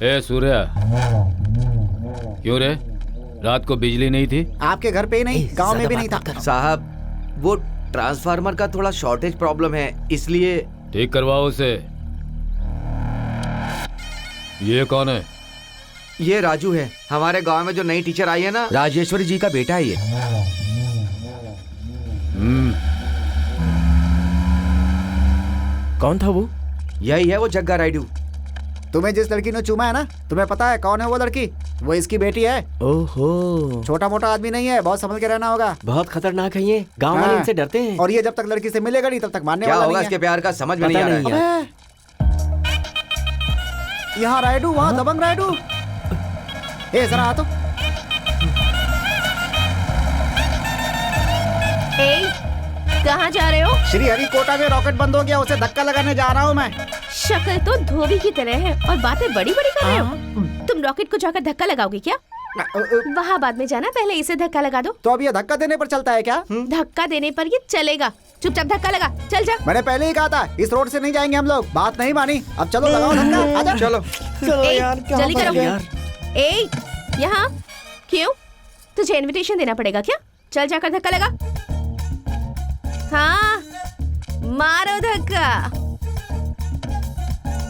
ए सूर्या, क्यों रे? रात को बिजली नहीं थी? आपके घर पे ही नहीं, गांव में भी नहीं था। साहब, वो ट्रांसफार्मर का थोड़ा शॉर्टेज प्रॉब्लम है, इसलिए। ठीक करवाओ उसे। ये कौन है? ये राजू है, हमारे गांव में जो नई टीचर आई है ना, राजेश्वरी जी का बेटा है ये। कौन था वो? यही है वो जग्गा राइडू। तुम्हें जिस लड़की ने चूमा है ना, तुम्हें पता है कौन है वो लड़की? वो इसकी बेटी है। ओहो, छोटा मोटा आदमी नहीं है, बहुत संभल के रहना होगा। बहुत खतरनाक है ये, गांव वाले इनसे डरते हैं। और ये जब तक लड़की से मिलेगा नहीं तब तक मानने क्या वाला होगा नहीं इसके प्यार का समझ में नहीं आ रहा है। यहाँ राइडू, वहाँ दबंग राइडू। ए जरा आ तो। कहाँ जा रहे हो? श्री हरिकोटा में रॉकेट बंद हो गया, उसे धक्का लगाने जा रहा हूँ मैं। शक्ल तो धोबी की तरह है और बातें बड़ी बड़ी कर रहे हो। तुम रॉकेट को जाकर धक्का लगाओगे क्या? वहाँ बाद में जाना, पहले इसे धक्का लगा दो। तो अब ये धक्का देने पर चलता है क्या? धक्का देने पर ये चलेगा। चुपचाप धक्का लगा, चल जा। मैंने पहले ही कहा था इस रोड से नहीं जाएंगे हम लोग, बात नहीं मानी। अब चलो लगाओ धक्का, आजा। चलो जल्दी करो। ए यहाँ क्यों? तुझे इनविटेशन देना पड़ेगा क्या? चल जाकर धक्का लगा। हाँ, मारो धक्का।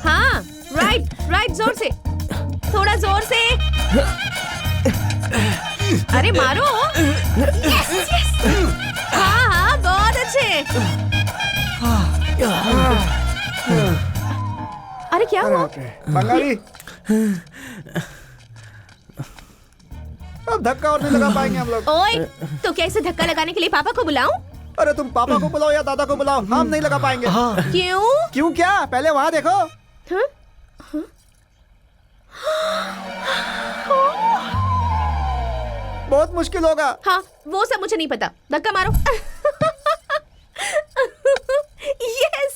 हाँ, राइट, जोर से, थोड़ा जोर से। अरे मारो। यस। हाँ, बहुत अच्छे। अरे क्या हुआ? बंगाली, अब धक्का और नहीं लगा पाएंगे हम लोग। ओए, तो क्या इसे धक्का लगाने के लिए पापा को बुलाऊं? अरे तुम पापा को बुलाओ या दादा को बुलाओ, हम नहीं लगा पाएंगे। क्यों? क्यों क्या? पहले वहाँ देखो। हाँ? बहुत मुश्किल होगा। हाँ, वो सब मुझे नहीं पता। धक्का मारो। यस।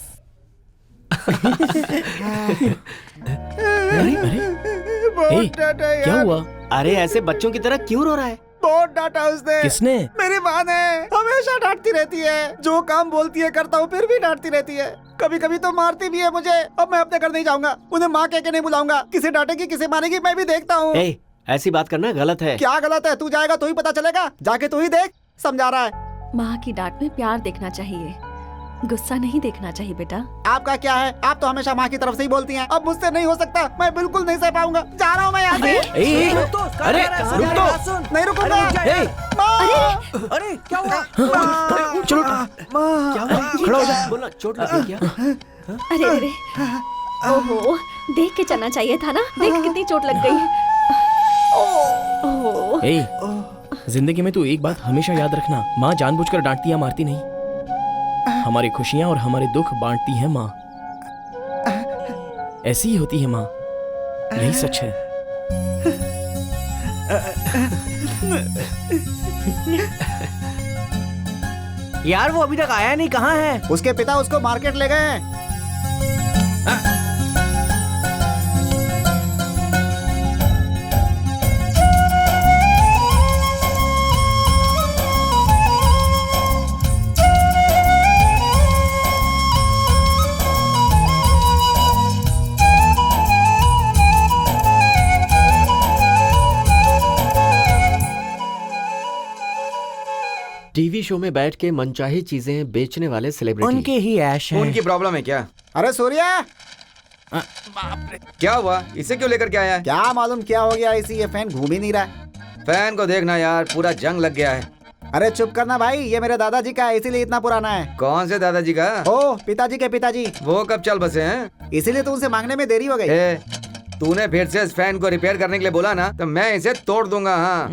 बहुत डांटा यार। क्या हुआ? अरे ऐसे बच्चों की तरह क्यों रो रहा है? बहुत डांटा उसने। किसने? मेरी माँ ने। हमेशा डांटती रहती है, जो काम बोलती है करता हूँ, फिर भी डांटती रहती है। कभी कभी तो मारती भी है मुझे। अब मैं अपने घर नहीं जाऊंगा, उन्हें माँ कह के नहीं बुलाऊंगा। किसे डांटेगी किसे मारेगी मैं भी देखता हूँ। ऐसी बात करना गलत है। क्या गलत है? तू जाएगा तो ही पता चलेगा, जाके तू ही देख। समझा रहा है। माँ की डांट में प्यार देखना चाहिए, गुस्सा नहीं देखना चाहिए बेटा। आपका क्या है? आप तो हमेशा माँ की तरफ से ही बोलती हैं। अब मुझसे नहीं हो सकता, मैं बिल्कुल नहीं सह पाऊंगा। जा रहा हूँ मैं यहाँ से। अरे रुक तो। नहीं रुकूंगा। अरे क्या हुआ? चलो, क्या हुआ? खड़ा हो जा। बोलना, चोट लगी क्या? अरे ओहो, देख के चलना चाहिए था ना। देख कितनी चोट लग गई है। जिंदगी में तू एक बात हमेशा याद रखना, माँ जानबूझकर डांटती या मारती नहीं। हमारी खुशियां और हमारे दुख बांटती है माँ। ऐसी ही होती है माँ, यही सच है। यार वो अभी तक आया नहीं, कहाँ है? उसके पिता उसको मार्केट ले गए हैं। टीवी शो में बैठ के मनचाही चीजें बेचने वाले सेलिब्रिटी। उनके ही ऐश है। उनकी प्रॉब्लम है क्या? अरे सूर्या, क्या हुआ? इसे क्यों लेकर के आया है? क्या मालूम क्या हो गया, इसी ये फैन घूम ही नहीं रहा है। फैन को देखना यार, पूरा जंग लग गया है। अरे चुप करना भाई, ये मेरे दादाजी का है, इसीलिए इतना पुराना है। कौन से दादाजी का? ओ पिताजी के पिताजी। वो कब चल बसे हैं? इसीलिए तो उनसे मांगने में देरी हो गई। तूने फिर से इस फैन को रिपेयर करने के लिए बोला ना, तो मैं इसे तोड़ दूंगा। हाँ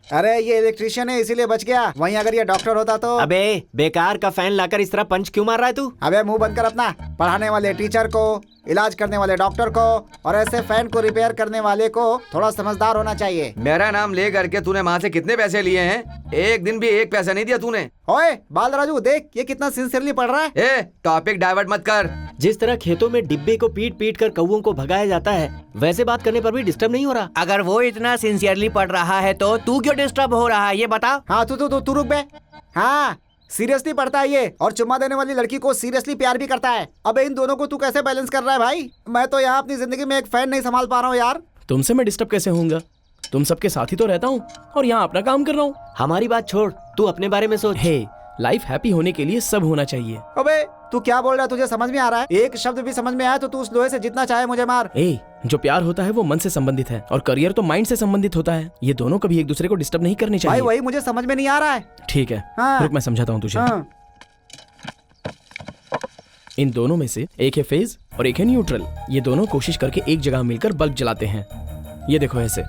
अरे ये इलेक्ट्रिशियन है इसीलिए बच गया, वहीं अगर ये डॉक्टर होता तो। अबे बेकार का फैन लाकर इस तरह पंच क्यों मार रहा है तू? अबे मुंह बंद कर अपना। पढ़ाने वाले टीचर को, इलाज करने वाले डॉक्टर को और ऐसे फैन को रिपेयर करने वाले को थोड़ा समझदार होना चाहिए। मेरा नाम ले करके तूने वहाँ से कितने पैसे लिए हैं? एक दिन भी एक पैसा नहीं दिया तूने। ओए बाल राजू, देख ये कितना सिंसियरली पढ़ रहा है। ए टॉपिक डाइवर्ट मत कर। जिस तरह खेतों में डिब्बे को पीट पीट कर कौओं को भगाया जाता है, वैसे बात करने पर भी डिस्टर्ब नहीं हो रहा। अगर वो इतना सिंसियरली पढ़ रहा है तो तू क्यों डिस्टर्ब हो रहा है, ये बता। हाँ तू रुक बे। हाँ सीरियसली पढ़ता है ये, और चुम्मा देने वाली लड़की को सीरियसली प्यार भी करता है। अबे इन दोनों को तू कैसे बैलेंस कर रहा है भाई? मैं तो यहाँ अपनी जिंदगी में एक फैन नहीं संभाल पा रहा हूँ यार। तुमसे मैं डिस्टर्ब कैसे होऊंगा? तुम सबके साथ ही तो रहता हूँ और यहाँ अपना काम कर रहा हूँ। हमारी बात छोड़, तू अपने बारे में सोच। हे, लाइफ हैप्पी होने के लिए सब होना चाहिए। अबे तू क्या बोल रहा है? तुझे समझ में आ रहा है? एक शब्द भी समझ में आया तो तू उस लोहे से जितना चाहे मुझे मार। जो प्यार होता है वो मन से संबंधित है और करियर तो माइंड से संबंधित होता है। ये दोनों कभी एक दूसरे को डिस्टर्ब नहीं करनी चाहिए। भाई वही मुझे समझ में नहीं आ रहा है। ठीक है, हाँ। रुक मैं समझाता हूँ तुझे। हाँ। इन दोनों में से एक है फेज और एक है न्यूट्रल। ये दोनों कोशिश करके एक जगह मिलकर बल्ब जलाते हैं। ये देखो ऐसे।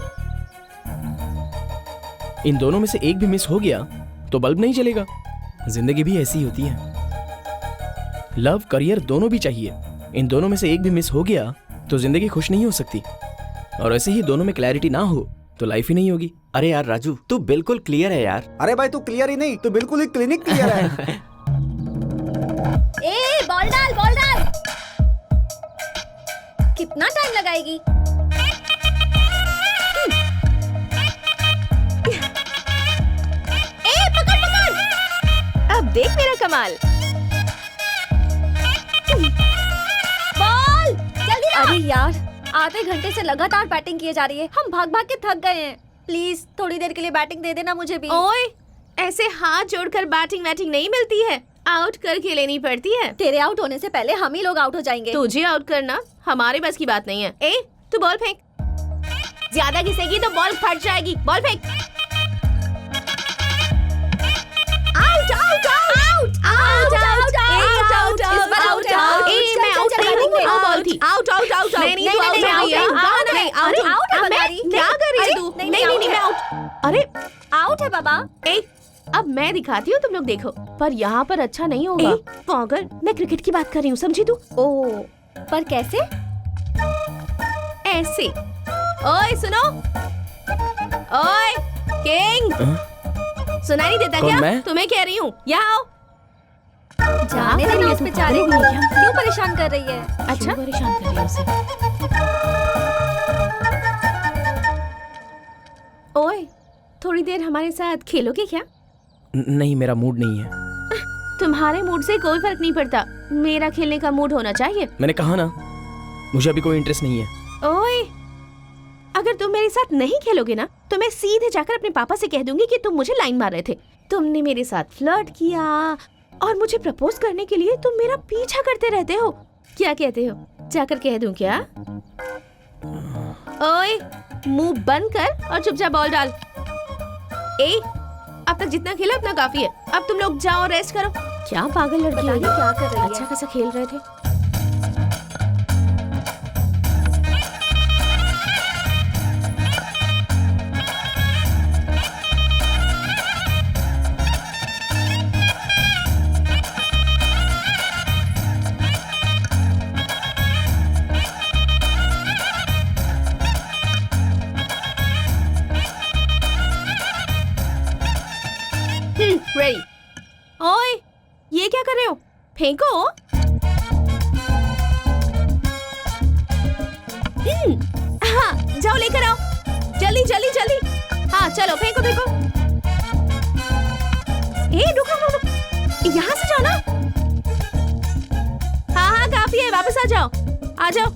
इन दोनों में से एक भी मिस हो गया तो बल्ब नहीं जलेगा। जिंदगी भी ऐसी होती है। लव करियर दोनों भी चाहिए। इन दोनों में से एक भी मिस हो गया तो जिंदगी खुश नहीं हो सकती। और ऐसे ही दोनों में क्लैरिटी ना हो तो लाइफ ही नहीं होगी। अरे यार राजू, तू बिल्कुल क्लियर है यार। अरे भाई तू क्लियर ही नहीं, तू बिल्कुल ही क्लिनिक क्लियर है। ए बॉल डाल, बॉल डाल। कितना टाइम लगाएगी? ए पकड़ पकड़। अब देख मेरा कमाल। बॉल जल्दी ला। अरे यार, आधे घंटे से लगातार बैटिंग किए जा रही है। हम भाग भाग के थक गए हैं। प्लीज थोड़ी देर के लिए बैटिंग दे देना मुझे भी। ओए, ऐसे हाथ जोड़कर बैटिंग नहीं मिलती है, आउट करके लेनी पड़ती है। तेरे आउट होने से पहले हम ही लोग आउट हो जाएंगे। तुझे आउट करना हमारे बस की बात नहीं है। ए तू बॉल फेंक। ज्यादा घिसेगी तो बॉल फट जाएगी। बॉल फेंक। Out out out out out out out out out. ए मैं आउट नहीं हूँ, वो बॉल थी। Out out out. मैं नहीं आउट नहीं आउट। क्या कर रही है तू? नहीं नहीं मैं आउट। अरे आउट है बाबा। ए अब मैं दिखाती हूँ, तुम लोग देखो। पर यहाँ पर अच्छा नहीं होगा। पागल, मैं क्रिकेट की बात कर रही हूँ, समझी तू? ओह, पर कैसे? ऐसे। ओए सुनो, ओए किंग, सुनाई नहीं देता क्या? मैं? तुम्हें कह रही हूँ, यहाँ आओ। जाने देना उस बेचारे को, क्यों परेशान कर रही है? अच्छा परेशान कर रही है उसे। ओए थोड़ी देर हमारे साथ खेलोगे क्या? नहीं, मेरा मूड नहीं है। तुम्हारे मूड से कोई फर्क नहीं पड़ता, मेरा खेलने का मूड होना चाहिए। मैंने कहा ना, मुझे अभी कोई इंटरेस्ट नहीं है। ओए अगर तुम मेरे साथ नहीं खेलोगे ना तो मैं सीधे जाकर अपने पापा से कह दूंगी कि तुम मुझे लाइन मार रहे थे। तुमने मेरे साथ फ्लर्ट किया और मुझे प्रपोज करने के लिए तुम मेरा पीछा करते रहते हो। क्या कहते हो? जाकर कह दूं क्या? ओए मुंह बंद कर और चुपचाप बॉल डाल। ए अब तक जितना खेला उतना काफी है, अब तुम लोग जाओ रेस्ट करो। क्या पागल लड़की है, क्या कर रही है? अच्छा खासा खेल रहे थे। रेडी। ओए ये क्या कर रहे हो? फेंको। हाँ जाओ लेकर आओ, जल्दी जल्दी जल्दी। हाँ चलो फेंको फेंको। ए रुको रुको, यहाँ से जाओ ना। हाँ हाँ काफी है, वापस आ जाओ, आ जाओ।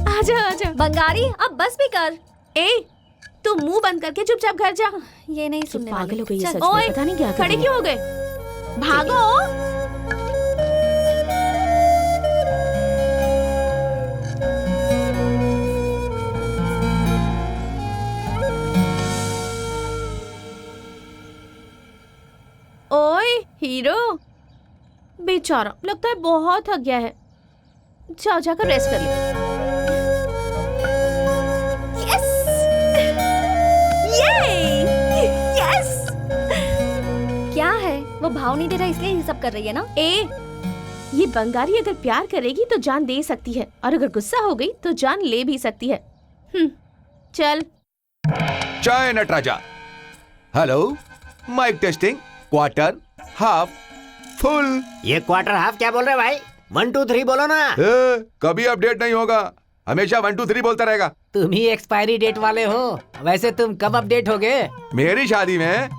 आ जाओ आ जाओ। बंगारी अब बस भी कर। ए तू मुंह बंद करके चुपचाप घर जा। ये नहीं सुनने वाली। पागल हो गई है सच ओए, में, पता नहीं क्या खड़े क्यों हो गए? भागो। ओए हीरो, बेचारा लगता है बहुत थक गया है। जाओ जाकर रेस्ट कर ले। यस है, वो भाव नहीं दे रहा इसलिए ये सब कर रही है ना। ये बंगाली अगर प्यार करेगी तो जान दे सकती है, और अगर गुस्सा हो गई तो जान ले भी सकती है। चल। चाय Nataraja. Hello, mike testing, quarter, half, full. ये क्वार्टर हाफ क्या बोल रहे भाई? 1 2 3 बोलो ना। कभी अपडेट नहीं होगा, हमेशा 1 2 3 बोलता रहेगा। तुम ही एक्सपायरी डेट वाले हो। वैसे तुम कब अपडेट होगे? मेरी शादी में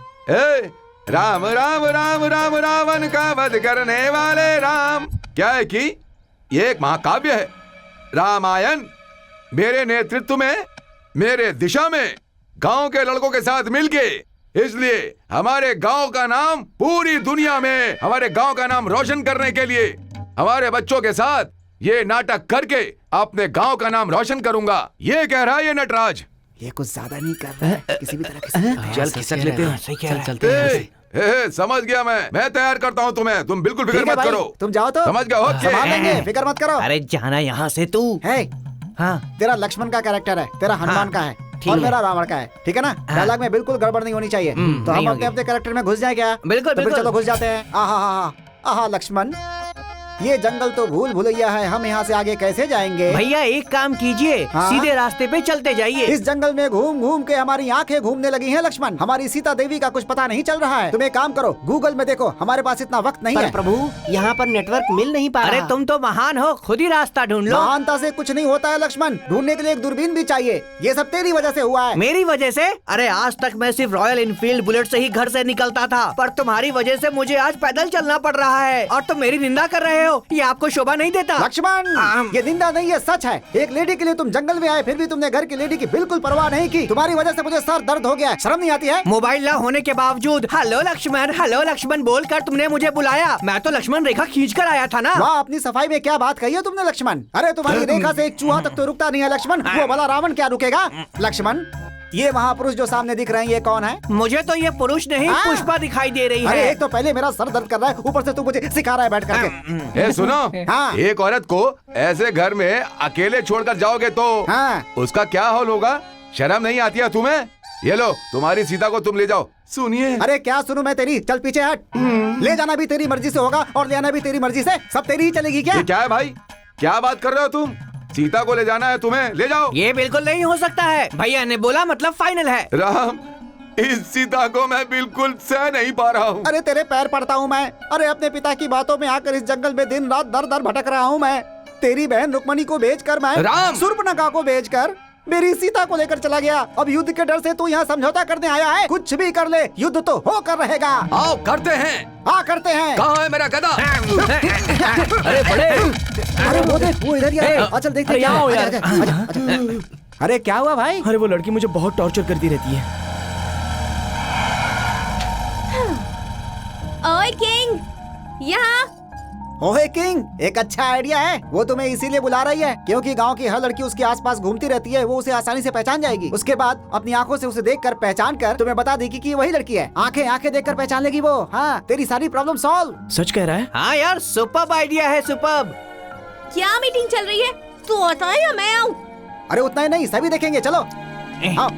राम राम राम राम रावण का वध करने वाले राम। क्या है कि ये एक महाकाव्य है, रामायण। मेरे नेतृत्व में, मेरे दिशा में गांव के लड़कों के साथ मिलके, इसलिए हमारे गांव का नाम पूरी दुनिया में, हमारे गांव का नाम रोशन करने के लिए हमारे बच्चों के साथ ये नाटक करके अपने गांव का नाम रोशन करूंगा। ये कह रहा है ये नटराज। ये कुछ ज्यादा नहीं कर रहा है, किसी भी तरह से चल खिसक लेते हैं, चलते हैं। समझ गया मैं तैयार करता हूँ तुम्हें, तुम बिल्कुल फिक्र मत करो। तुम जाओ तो समझ गया, ओके। संभाल लेंगे, फिक्र मत करो। अरे जाना यहाँ से तू। है हाँ, तेरा लक्ष्मण का कैरेक्टर है, तेरा हनुमान का है, और मेरा रावण का है, ठीक है ना? डायलॉग में बिल्कुल गड़बड़ नहीं होनी चाहिए। तो हम अपने अपने कैरेक्टर में घुस जाए क्या? बिल्कुल तो फिर चलो घुस जाते हैं। आहा लक्ष्मण, ये जंगल तो भूल भुलैया है, हम यहाँ से आगे कैसे जाएंगे? भैया एक काम कीजिए, सीधे रास्ते पे चलते जाइए। इस जंगल में घूम घूम के हमारी आंखें घूमने लगी हैं लक्ष्मण। हमारी सीता देवी का कुछ पता नहीं चल रहा है। तुम एक काम करो, गूगल में देखो, हमारे पास इतना वक्त नहीं है। प्रभु, यहाँ पर नेटवर्क मिल नहीं पा रहा। अरे तुम तो महान हो, खुद ही रास्ता ढूंढ लो। महानता से कुछ नहीं होता है लक्ष्मण, ढूंढने के लिए एक दूरबीन भी चाहिए। ये सब तेरी वजह से हुआ है। मेरी वजह से? अरे आज तक मैं सिर्फ रॉयल इनफील्ड बुलेट से ही घर से निकलता था, पर तुम्हारी वजह से मुझे आज पैदल चलना पड़ रहा है, और तुम मेरी निंदा कर रहे हो। ये आपको शोभा नहीं देता। लक्ष्मण, ये निंदा नहीं, ये सच है। एक लेडी के लिए तुम जंगल में आए, फिर भी तुमने घर की लेडी की बिल्कुल परवाह नहीं की। तुम्हारी वजह से मुझे सर दर्द हो गया है, शर्म नहीं आती है? मोबाइल न होने के बावजूद हेलो लक्ष्मण बोलकर तुमने मुझे बुलाया। मैं तो लक्ष्मण रेखा खींच कर आया था ना। वाह, अपनी सफाई में क्या बात कही है तुमने लक्ष्मण। अरे तुम्हारी रेखा से एक चूहा तक तो रुकता नहीं है लक्ष्मण, वो भला रावण क्या रुकेगा? लक्ष्मण, ये महापुरुष जो सामने दिख रहे हैं, ये कौन है? मुझे तो ये पुरुष नहीं, पुष्पा दिखाई दे रही है। अरे एक तो पहले मेरा सर दर्द कर रहा है, ऊपर से तू मुझे सिखा रहा है बैठ करके। सुनो, हाँ। एक औरत को ऐसे घर में अकेले छोड़कर जाओगे तो उसका क्या हाल होगा? शर्म नहीं आती है तुम्हें? ये लो, तुम्हारी सीता को तुम ले जाओ। सुनिए। अरे क्या सुनूं मैं तेरी? चल पीछे हट। ले जाना भी तेरी मर्जी से होगा और ले आना भी तेरी मर्जी से, सब तेरी ही चलेगी क्या? ये क्या है भाई, क्या बात कर रहे हो तुम? सीता को ले जाना है तुम्हें, ले जाओ। ये बिल्कुल नहीं हो सकता है, भैया ने बोला मतलब फाइनल है। राम, इस सीता को मैं बिल्कुल सह नहीं पा रहा हूँ। अरे तेरे पैर पड़ता हूँ मैं। अरे अपने पिता की बातों में आकर इस जंगल में दिन रात दर दर भटक रहा हूँ मैं। तेरी बहन रुक्मणी को बेचकर मैं शूर्पणखा को बेचकर मेरी सीता को लेकर चला गया। अब युद्ध के डर से तू यहाँ समझौता करने आया है? कुछ भी कर ले, युद्ध तो होकर रहेगा। आओ करते हैं। हाँ करते हैं। कहाँ है मेरा गदा? अरे बड़े, अरे वो देख, वो इधर ही है। चल देखते क्या हो यार। अरे क्या हुआ भाई? अरे वो लड़की मुझे बहुत टॉर्चर करती रहती है। ओए किंग, यहाँ। ओहे किंग, एक अच्छा आइडिया है। वो तुम्हें इसीलिए बुला रही है क्योंकि गांव की हर लड़की उसके आसपास घूमती रहती है, वो उसे आसानी से पहचान जाएगी। उसके बाद अपनी आंखों से उसे देखकर पहचान कर तुम्हें बता देगी कि वही लड़की है। आंखें आंखें देखकर पहचान लेगी वो। हाँ, तेरी सारी प्रॉब्लम सॉल्व। सच कह रहा है? हाँ यार, सुपर्ब आइडिया है, सुपर्ब। क्या मीटिंग चल रही है? तू आता है या मैं आऊँ? अरे उतना ही नहीं, सभी देखेंगे, चलो आओ।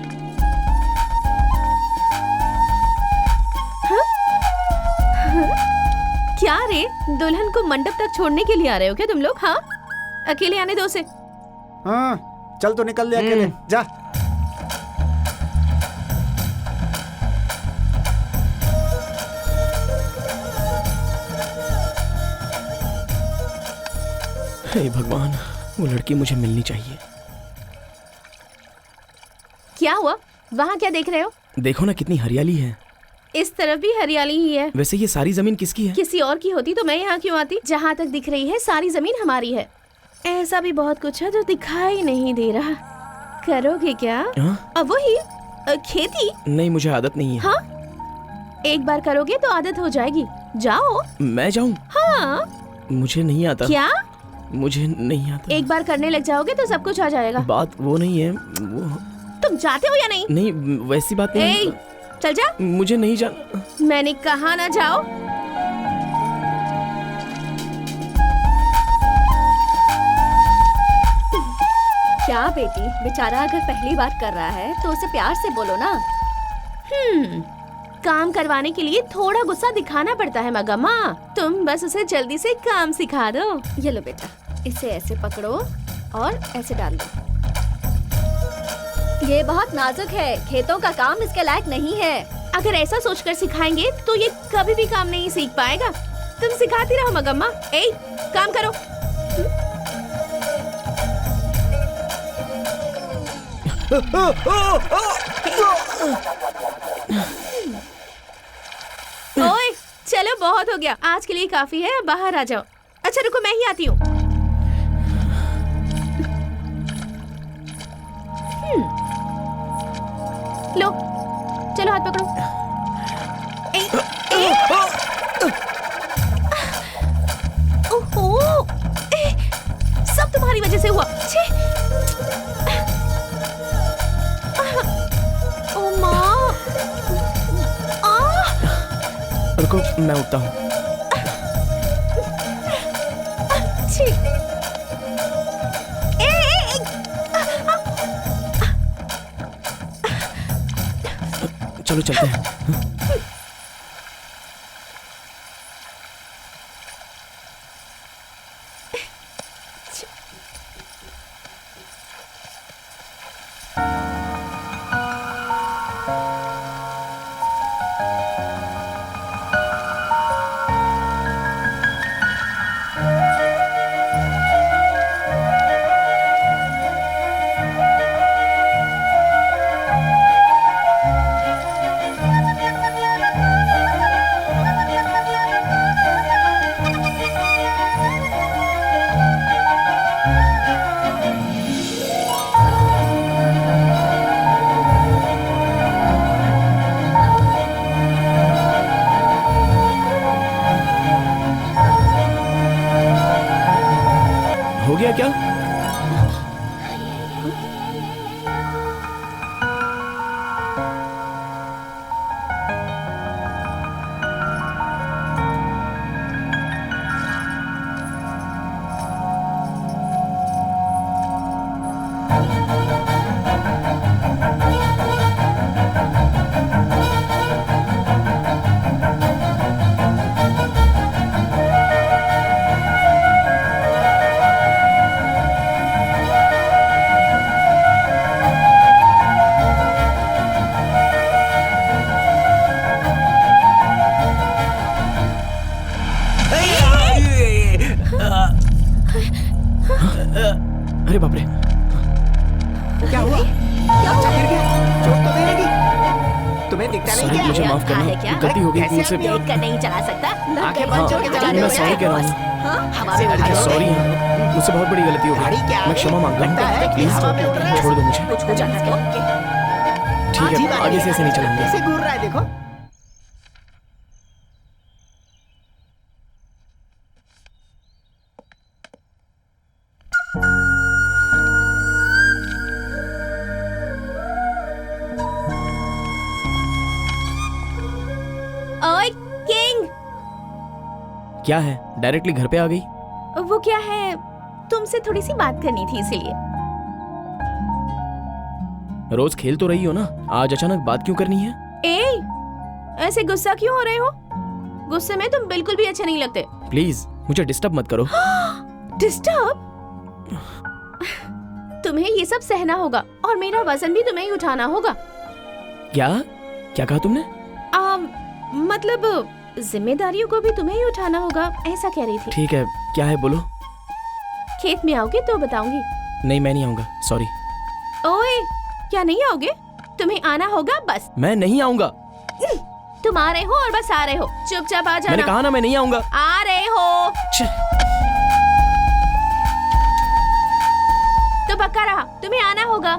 क्या रे, दुल्हन को मंडप तक छोड़ने के लिए आ रहे हो क्या तुम लोग? हाँ, अकेले आने दो उसे। हाँ, चल तो निकल ले अकेले, जा। हे भगवान, वो लड़की मुझे मिलनी चाहिए। क्या हुआ? वहाँ क्या देख रहे हो? देखो ना कितनी हरियाली है। इस तरफ भी हरियाली ही है। वैसे ये सारी जमीन किसकी है? किसी और की होती तो मैं यहाँ क्यों आती? जहाँ तक दिख रही है सारी जमीन हमारी है। ऐसा भी बहुत कुछ है जो दिखाई नहीं दे रहा। करोगे क्या? अब वही खेती? नहीं, मुझे आदत नहीं है। हाँ, एक बार करोगे तो आदत हो जाएगी। जाओ। मैं जाऊँ? हाँ। मुझे नहीं आता। क्या? मुझे नहीं आता। एक बार करने लग जाओगे तो सब कुछ आ जाएगा। बात वो नहीं है, वो तुम जाते हो या नहीं? नहीं, वैसी बात नहीं। चल जा। मुझे नहीं जाना। मैंने कहा ना जाओ। क्या बेटी, बेचारा अगर पहली बार कर रहा है तो उसे प्यार से बोलो ना। काम करवाने के लिए थोड़ा गुस्सा दिखाना पड़ता है मगम्मा। तुम बस उसे जल्दी से काम सिखा दो। ये लो बेटा, इसे ऐसे पकड़ो और ऐसे डाल दो। ये बहुत नाजुक है, खेतों का काम इसके लायक नहीं है। अगर ऐसा सोचकर सिखाएंगे तो ये कभी भी काम नहीं सीख पाएगा। तुम सिखाती रहो मगम्मा। ए, काम करो। ओए, चलो बहुत हो गया, आज के लिए काफी है, अब बाहर आ जाओ। अच्छा रुको, मैं ही आती हूँ। लो, चलो हाथ पकड़ो। ओहो, सब तुम्हारी वजह से हुआ। छी। ओ माँ। रुको, मैं उठता हूँ। छी। चलो चलते हैं। हो गया क्या? अरे बाप रे, क्या हुआ? क्या अच्छा गिर गया? चोट तो नहीं लगी? तुम्हें दिखता नहीं क्या? मुझे माफ करना, है क्या? गलती हो गई मुझसे। देख कर नहीं चला सकता। आंखें बंद करके चला रहे मैं हो सॉरी कह रहा हूँ। सॉरी, मुझसे बहुत बड़ी गलती हो गई। मैं क्षमा मांगता हूँ। प्लीज छोड़ दो मुझे। कुछ हो जाता है। ठीक है, आगे से ऐसे नहीं चलेंगे। कैसे घूर रहा है देखो। ओए किंग, क्या है, डायरेक्टली घर पे आ गई? वो क्या है, तुमसे थोड़ी सी बात करनी थी इसीलिए। रोज खेल तो रही हो ना, आज अचानक बात क्यों करनी है? ए, ऐसे गुस्सा क्यों हो रहे हो? गुस्से में तुम बिल्कुल भी अच्छे नहीं लगते। प्लीज मुझे डिस्टर्ब मत करो। डिस्टर्ब? तुम्हें ये सब सहना होगा और मेरा वजन भी तुम्हें ही उठाना होगा। क्या क्या कहा तुमने? मतलब जिम्मेदारियों को भी तुम्हें ही उठाना होगा, ऐसा कह रही थी। ठीक है, क्या है बोलो। खेत में आओगे तो बताऊंगी। नहीं, मैं नहीं आऊंगा, सॉरी। ओए, क्या नहीं आओगे? तुम्हें आना होगा बस। मैं नहीं आऊंगा। तुम आ रहे हो और बस आ रहे हो, चुपचाप आ जाना। मैंने कहा ना मैं नहीं आऊंगा। आ रहे हो तो पक्का रहा, तुम्हें आना होगा।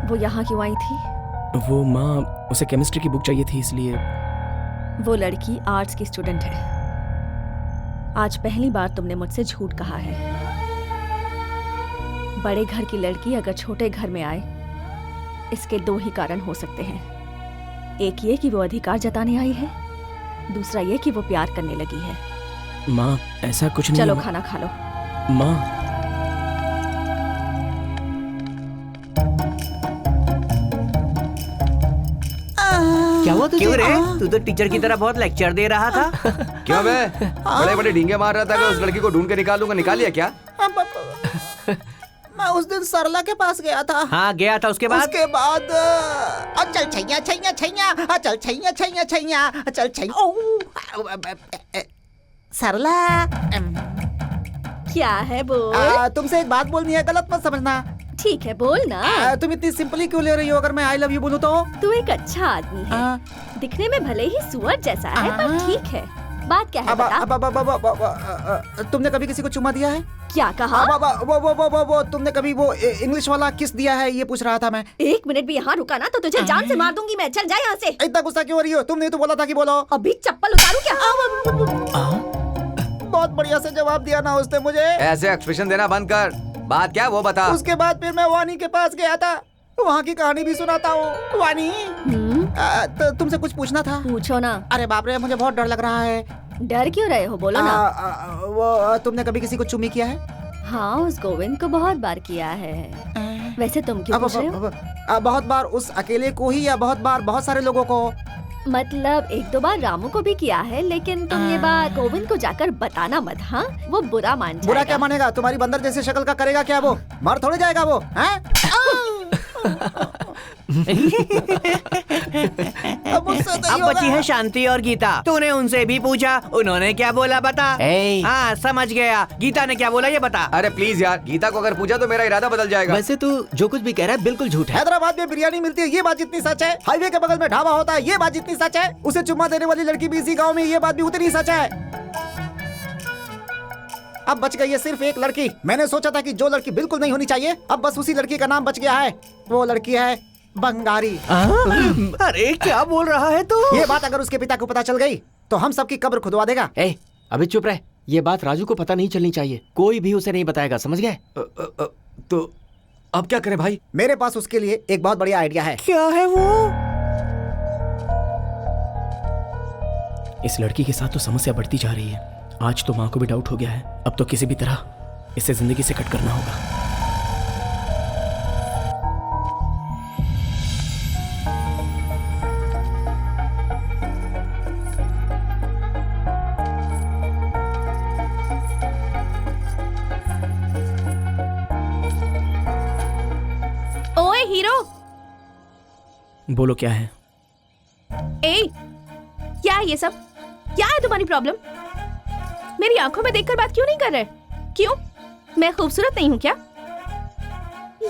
वो यहाँ क्यों आई थी? वो माँ, उसे केमिस्ट्री की बुक चाहिए थी इसलिए। वो लड़की आर्ट्स की स्टूडेंट है। आज पहली बार तुमने मुझसे झूठ कहा है। बड़े घर की लड़की अगर छोटे घर में आए, इसके दो ही कारण हो सकते हैं। एक ये कि वो अधिकार जताने आई है, दूसरा ये कि वो प्यार करने लगी है। माँ ऐसा कुछ नहीं। चलो खाना खा लो। माँ क्या हुआ तुझे? क्यों रे? तू तो टीचर की तरह बहुत लेक्चर दे रहा था। क्यों बे? बड़े बड़े ढींगे मार रहा था कि उस लड़की को ढूंढ के निकालूंगा, निकाल लिया क्या? मैं उस दिन सरला के पास गया था। हाँ गया था। उसके बाद चल छैया छैया छैया, चल छैया छैया छैया, चल छैया। सरला क्या है बोल? तुमसे एक बात बोलनी है, गलत मत समझना। ठीक है बोल ना। तुम इतनी सिंपली क्यों ले रही हो? अगर मैं आई लव यू बोलूं तो? तू एक अच्छा आदमी है। दिखने में भले ही सुअर जैसा है, पर ठीक है। बात क्या है बता? तुमने कभी किसी को चुम्मा दिया है? क्या कहा? वो तुमने कभी वो इंग्लिश वाला किस दिया है, ये पूछ रहा था मैं। 1 मिनट भी यहाँ रुका ना तो तुझे जान से मार दूंगी मैं। चल जा यहाँ से। इतना गुस्सा क्यों हो रही हो? तुमने तो बोला था कि बोलो। अभी चप्पल उतारूं क्या? बहुत बढ़िया से जवाब दिया ना उसने मुझे। ऐसे एक्सप्रेशन देना बंद कर। बात क्या वो बता। उसके बाद फिर मैं वानी के पास गया था, वहाँ की कहानी भी सुनाता हूँ। वानी तो तुमसे कुछ पूछना था। पूछो ना। अरे बाप रे, मुझे बहुत डर लग रहा है। डर क्यों रहे हो? बोलो ना। वो तुमने कभी किसी को चुम्मी किया है? हाँ, उस गोविंद को बहुत बार किया है। वैसे तुम क्यों पूछ रहे हो? बहुत बार उस अकेले को ही या बहुत बार बहुत सारे लोगों को? मतलब 1-2 बार रामू को भी किया है, लेकिन तुम ये बात गोविंद को जाकर बताना मत। हाँ, वो बुरा मान जाएगा। बुरा क्या मानेगा? तुम्हारी बंदर जैसे शक्ल का करेगा क्या वो? मर थोड़े जाएगा वो। अब बची है शांति और गीता। तूने उनसे भी पूछा, उन्होंने क्या बोला बता? हाँ समझ गया। गीता ने क्या बोला ये बता। अरे प्लीज यार, गीता को अगर पूछा तो मेरा इरादा बदल जाएगा। वैसे तू जो कुछ भी कह रहा है बिल्कुल झूठ है। हैदराबाद में बिरयानी मिलती है, ये बात जितनी सच है। हाईवे के बगल में ढाबा होता है, ये बात जितनी सच है। उसे चुम्मा देने वाली लड़की भी इसी गाँव में, ये बात भी उतनी सच है। अब बच गई है सिर्फ एक लड़की। मैंने सोचा था कि जो लड़की बिल्कुल नहीं होनी चाहिए, अब बस उसी लड़की का नाम बच गया है। वो लड़की है बंगारी। अरे क्या बोल रहा है तू? ये बात अगर उसके पिता को पता चल गई तो हम सबकी कब्र खुदवा देगा। अभी चुप रहे। ये बात राजू को पता नहीं चलनी चाहिए। कोई भी उसे नहीं बताएगा, समझ गए? तो अब क्या करें भाई? मेरे पास उसके लिए एक बहुत बढ़िया आइडिया है। क्या है वो? इस लड़की के साथ तो समस्या बढ़ती जा रही है। आज तो माँ को भी डाउट हो गया है। अब तो किसी भी तरह इसे जिंदगी से कट करना होगा। ओए हीरो, बोलो क्या है? क्या है ये सब? क्या है तुम्हारी प्रॉब्लम? मेरी आंखों में देखकर बात क्यों नहीं कर रहे? क्यों? मैं खूबसूरत नहीं हूँ क्या?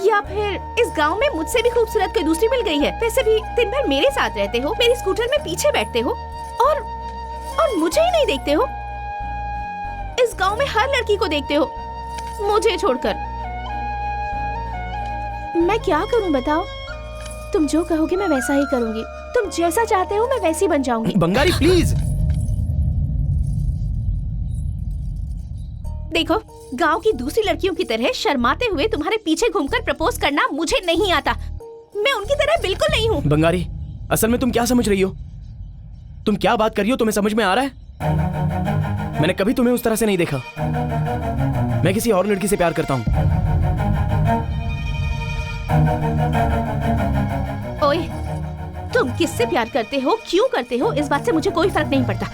या फिर इस गांव में मुझसे भी खूबसूरत कोई दूसरी मिल गई है? वैसे भी दिन भर मेरे साथ रहते हो, मेरी स्कूटर में पीछे बैठते हो और मुझे ही नहीं देखते हो। इस गांव में हर लड़की को देखते हो, मुझे छोड़कर। मैं क्या करूं बताओ? तुम जो कहोगे मैं वैसा ही करूंगी। तुम जैसा चाहते हो मैं वैसी बन जाऊंगी। बंगारी प्लीज। देखो, गांव की दूसरी लड़कियों की तरह शर्माते हुए तुम्हारे पीछे घूमकर प्रपोज करना मुझे नहीं आता। मैं उनकी तरह बिल्कुल नहीं हूँ। बंगारी, असल में तुम क्या समझ रही हो? तुम क्या बात कर रही हो? तुम्हें समझ में आ रहा है? मैंने कभी तुम्हें उस तरह से नहीं देखा। मैं किसी और लड़की से प्यार करता हूँ। ओए, तुम किससे प्यार करते हो, क्यों करते हो, इस बात से मुझे कोई फर्क नहीं पड़ता।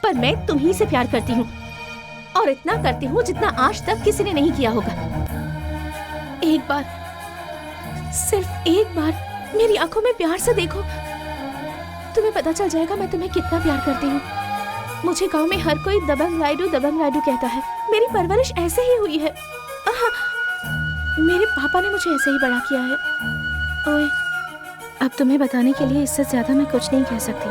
पर मैं तुम्ही से प्यार करती हूँ, और इतना करती हूँ जितना आज तक किसी ने नहीं किया होगा। एक बार, सिर्फ एक बार मेरी आंखों में प्यार से देखो, तुम्हें पता चल जाएगा मैं तुम्हें कितना प्यार करती हूँ। मुझे गांव में हर कोई दबंग राइडू कहता है। मेरी परवरिश ऐसे ही हुई है। मेरे पापा ने मुझे ऐसे ही बड़ा किया है। ओए, अब तुम्हें बताने के लिए इससे ज्यादा मैं कुछ नहीं कह सकती।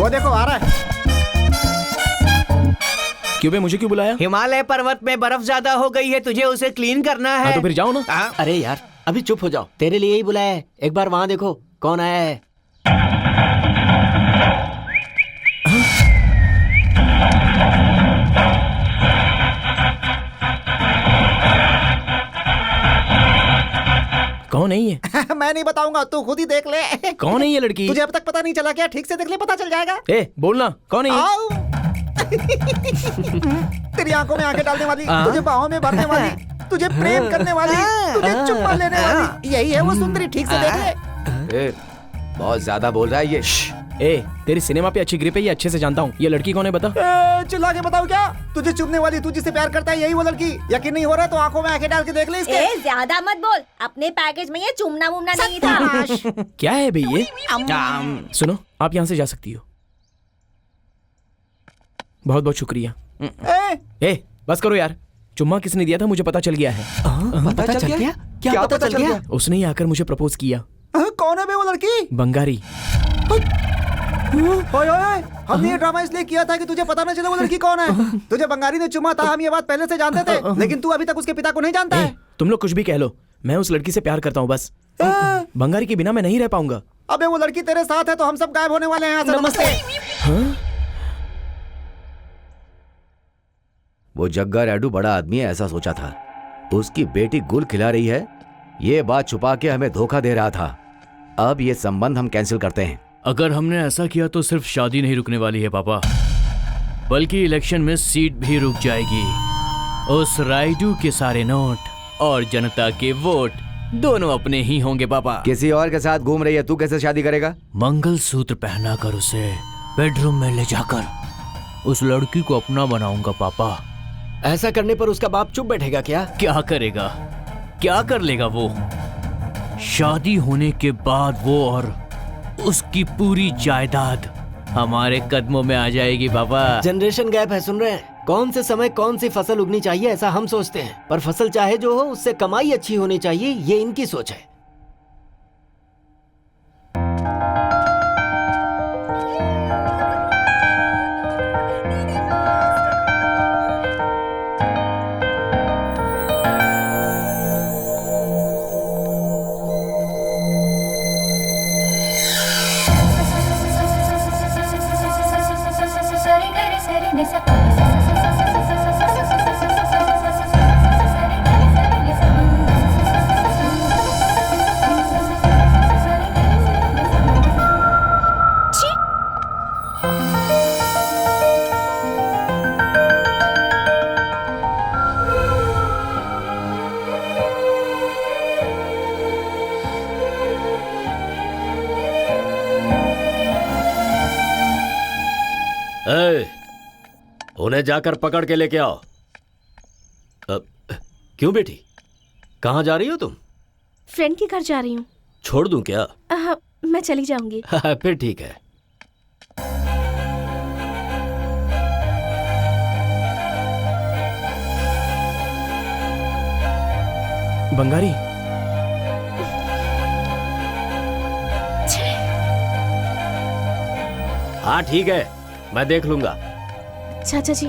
वो देखो आ रहा है। क्यों बे, मुझे क्यों बुलाया? हिमालय पर्वत में बर्फ ज्यादा हो गई है, तुझे उसे क्लीन करना है। तो फिर जाओ ना। अरे यार अभी चुप हो जाओ, तेरे लिए ही बुलाया है। एक बार वहां देखो कौन आया है। कौन है ये? मैं नहीं बताऊंगा, तू खुद ही देख ले। कौन है ये लड़की? तुझे अब तक पता नहीं चला क्या? ठीक से देख ले, पता चल जाएगा। ए बोलना, कौन है ये? आओ। तेरी आंखों में आंखें डालने वाली, तुझे बाहों में भरने वाली, तुझे प्रेम करने वाली, तुझे चुम्मा लेने वाली, यही है वो सुंदरी। ठीक से देख ले। ए, बहुत ज्यादा बोल रहा है ये। ए, तेरी सिनेमा पे अच्छी ग्रिप है, ये अच्छे से जानता हूँ। ये लड़की कौन है बता? चिल्ला के बताओ क्या? तुझे चुमने वाली, तू जिससे प्यार करता है, यही वो लड़की। यकीन नहीं हो रहा तो आंखों में आंखें डाल के देख ले इसके। ज्यादा मत बोल, अपने पैकेज में ये चुमना मुमना नहीं था। क्या है भई ये? सुनो, आप यहाँ से जा सकती हो। बहुत बहुत शुक्रिया। ए, बस करो यार। चुम्मा किसने दिया था मुझे पता चल गया है। पता चल गया? क्या पता चल गया? उसने ही आकर मुझे प्रपोज किया। कौन है बे वो लड़की? बंगारी। ओए ओए, हमने ये ड्रामा इसलिए किया था कि तुझे पता न चले वो लड़की कौन है। तुझे बंगारी ने चुमा था, हम ये बात पहले से जानते थे, लेकिन तू अभी तक उसके पिता को नहीं जानता है। तुम लोग कुछ भी कह लो, मैं उस लड़की से प्यार करता हूँ बस। बंगारी के बिना मैं नहीं रह पाऊंगा। अबे वो लड़की तेरे साथ है तो हम सब गायब होने वाले हैं यहाँ से। नमस्ते। वो जग्गा रेड्डू बड़ा आदमी है ऐसा सोचा था। उसकी बेटी गुल खिला रही है, ये बात छुपा के हमें धोखा दे रहा था। अब ये संबंध हम कैंसिल करते हैं। अगर हमने ऐसा किया तो सिर्फ शादी नहीं रुकने वाली है पापा, बल्कि इलेक्शन में सीट भी रुक जाएगी। उस राइडू के सारे नोट और जनता के वोट दोनों अपने ही होंगे पापा। किसी और के साथ घूम रही है, तू कैसे शादी करेगा? मंगलसूत्र पहनाकर उसे बेडरूम में ले जाकर उस लड़की को अपना बनाऊंगा पापा। ऐसा करने पर उसका बाप चुप बैठेगा क्या? क्या करेगा, क्या कर लेगा वो? शादी होने के बाद वो और उसकी पूरी जायदाद हमारे कदमों में आ जाएगी पापा। जनरेशन गैप है, सुन रहे हैं? कौन से समय कौन सी फसल उगनी चाहिए ऐसा हम सोचते हैं, पर फसल चाहे जो हो उससे कमाई अच्छी होनी चाहिए, ये इनकी सोच है। उन्हें जाकर पकड़ के लेके आओ। क्यों बेटी, कहाँ जा रही हो तुम? फ्रेंड के घर जा रही हूँ। छोड़ दूं क्या? मैं चली जाऊंगी। फिर ठीक है। बंगारी, हाँ ठीक है, मैं देख लूंगा। चाचा जी,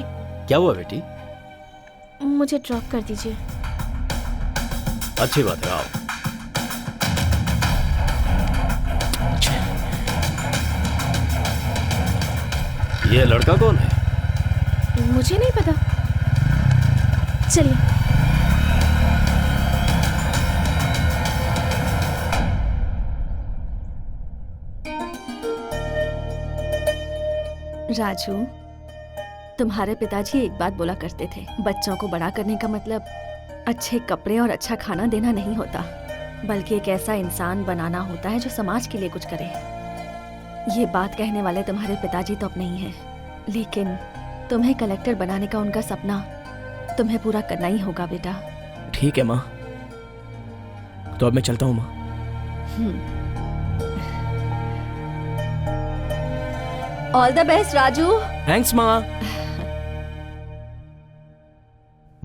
क्या हुआ बेटी? मुझे ड्रॉप कर दीजिए। अच्छी बात है, आओ। ये लड़का कौन है? मुझे नहीं पता। चलिए। राजू, तुम्हारे पिताजी एक बात बोला करते थे, बच्चों को बड़ा करने का मतलब अच्छे कपड़े और अच्छा खाना देना नहीं होता, बल्कि एक ऐसा इंसान बनाना होता है जो समाज के लिए कुछ करे। ये बात कहने वाले तुम्हारे पिताजी तो अब नहीं हैं, लेकिन तुम्हें कलेक्टर बनाने का उनका सपना तुम्हें पूरा करना ही होगा बेटा। ठीक है माँ, तो अब मैं चलता हूँ माँ। All the best Raju. Thanks माँ।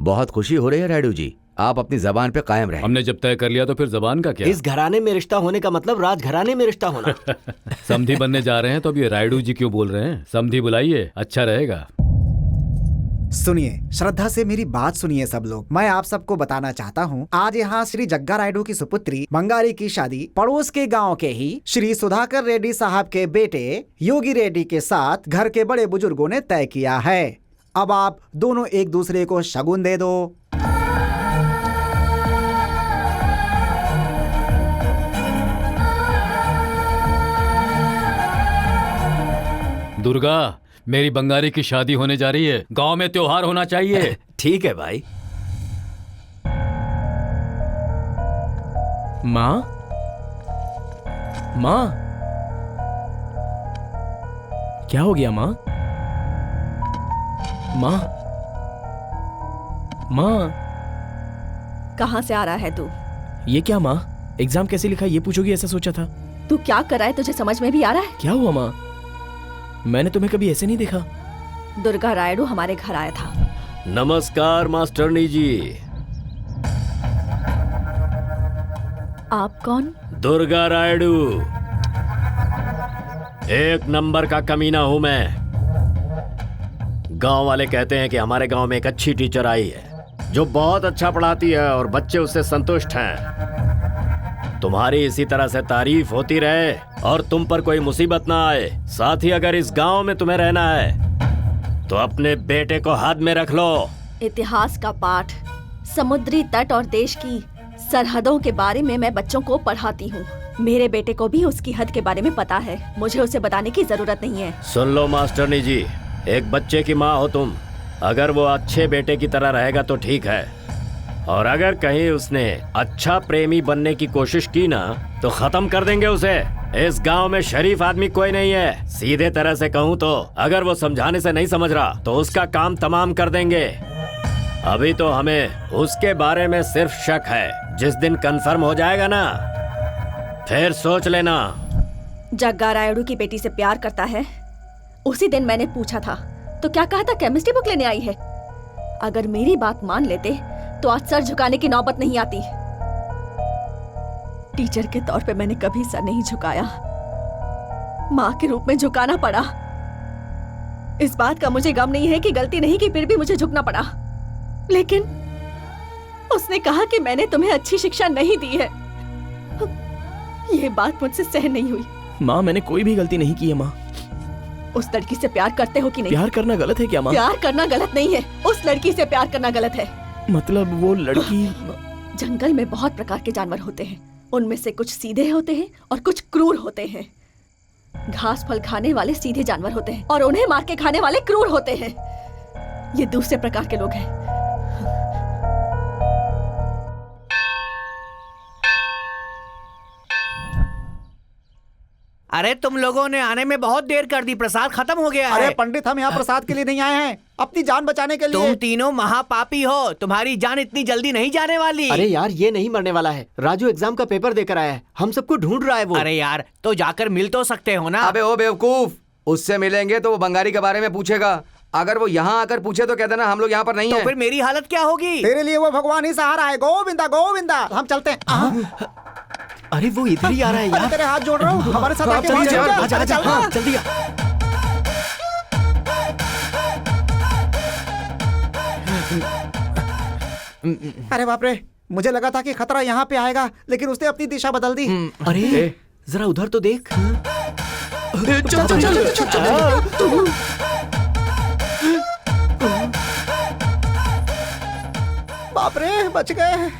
बहुत खुशी हो रही है रायडू जी, आप अपनी जबान पे कायम रहें। हमने जब तय कर लिया तो फिर जबान का क्या? इस घराने में रिश्ता होने का मतलब राजघराने में रिश्ता होना। समधी बनने जा रहे हैं तो अब ये रायडू जी क्यों बोल रहे हैं? समधी बुलाइए, अच्छा रहेगा। सुनिए, श्रद्धा से मेरी बात सुनिए सब लोग। मैं आप सबको बताना चाहता हूँ, आज यहाँ श्री जग्गा रायडू की सुपुत्री बंगारी की शादी पड़ोस के गांव के ही श्री सुधाकर रेड्डी साहब के बेटे योगी रेड्डी के साथ घर के बड़े बुजुर्गों ने तय किया है। अब आप दोनों एक दूसरे को शगुन दे दो। दुर्गा, मेरी बंगारी की शादी होने जा रही है, गांव में त्योहार होना चाहिए। ठीक है भाई। माँ, माँ, क्या हो गया माँ? माँ, माँ, कहाँ से आ रहा है तू? ये क्या माँ? एग्जाम कैसे लिखा ये पूछोगी ऐसा सोचा था? तू क्या कर रहा है, तुझे समझ में भी आ रहा है? क्या हुआ माँ? मैंने तुम्हें कभी ऐसे नहीं देखा। दुर्गा रायडू हमारे घर आया था। नमस्कार मास्टरनी जी। आप कौन? दुर्गा रायडू, एक नंबर का कमीना हूं मैं। गांव वाले कहते हैं कि हमारे गांव में एक अच्छी टीचर आई है जो बहुत अच्छा पढ़ाती है और बच्चे उससे संतुष्ट हैं। तुम्हारी इसी तरह से तारीफ होती रहे और तुम पर कोई मुसीबत ना आए। साथ ही अगर इस गांव में तुम्हें रहना है तो अपने बेटे को हाथ में रख लो। इतिहास का पाठ, समुद्री तट और देश की सरहदों के बारे में मैं बच्चों को पढ़ाती हूँ। मेरे बेटे को भी उसकी हद के बारे में पता है, मुझे उसे बताने की जरूरत नहीं है। सुन लो मास्टरनी जी, एक बच्चे की माँ हो तुम। अगर वो अच्छे बेटे की तरह रहेगा तो ठीक है, और अगर कहीं उसने अच्छा प्रेमी बनने की कोशिश की ना तो खत्म कर देंगे उसे। इस गांव में शरीफ आदमी कोई नहीं है। सीधे तरह से कहूँ तो अगर वो समझाने से नहीं समझ रहा तो उसका काम तमाम कर देंगे। अभी तो हमें उसके बारे में सिर्फ शक है, जिस दिन कंफर्म हो जाएगा ना फिर सोच लेना। जग्गा रायडू की बेटी से प्यार करता है। उसी दिन मैंने पूछा था तो क्या कहा था, केमिस्ट्री बुक लेने आई है। अगर मेरी बात मान लेते तो आज सर झुकाने की नौबत नहीं आती। टीचर के तौर पे मैंने कभी सर नहीं झुकाया, माँ के रूप में झुकाना पड़ा। इस बात का मुझे गम नहीं है कि गलती नहीं की, फिर भी मुझे झुकना पड़ा। लेकिन उसने कहा कि मैंने तुम्हें अच्छी शिक्षा नहीं दी है। ये बात मुझसे सहन नहीं हुई। माँ, मैंने कोई भी गलती नहीं की है माँ। उस लड़की से प्यार करते हो कि नहीं? प्यार करना गलत है क्या माँ? प्यार करना गलत नहीं है, उस लड़की से प्यार करना गलत है। मतलब वो लड़की? जंगल में बहुत प्रकार के जानवर होते हैं, उनमें से कुछ सीधे होते हैं और कुछ क्रूर होते हैं। घास फल खाने वाले सीधे जानवर होते हैं और उन्हें मार के खाने वाले क्रूर होते हैं। ये दूसरे प्रकार के लोग हैं। अरे तुम लोगों ने आने में बहुत देर कर दी, प्रसाद खत्म हो गया है। अरे पंडित, हम यहाँ प्रसाद के लिए नहीं आए हैं, अपनी जान बचाने के लिए। तुम तीनों महापापी हो, तुम्हारी जान इतनी जल्दी नहीं जाने वाली। अरे यार, ये नहीं मरने वाला है। राजू एग्जाम का पेपर देकर आया है, हम सबको ढूंढ रहा है वो। अरे यार, तो जाकर मिल तो सकते हो ना। अबे ओ बेवकूफ, उससे मिलेंगे तो वो बंगारी के बारे में पूछेगा। अगर वो यहाँ आकर पूछे तो कह देना हम लोग यहाँ पर नहीं तो हैं। फिर मेरी हालत क्या होगी? तेरे लिए वो भगवान ही सहारा है। गोविंदा गोविंदा, हम चलते हैं। अरे वो इधर ही आ रहा है यार। तेरे हाथ जोड़ रहा हूँ, हमारे साथ आके जल्दी चल। आजा, आजा, हाँ, जल्दी आ। अरे बाप रे, मुझे लगा था कि खतरा यहाँ पे आएगा, लेकिन उसने अपनी दिशा बदल दी। अरे जरा उधर तो देख। चल चल चल चल चल। बाप रे, बच गए।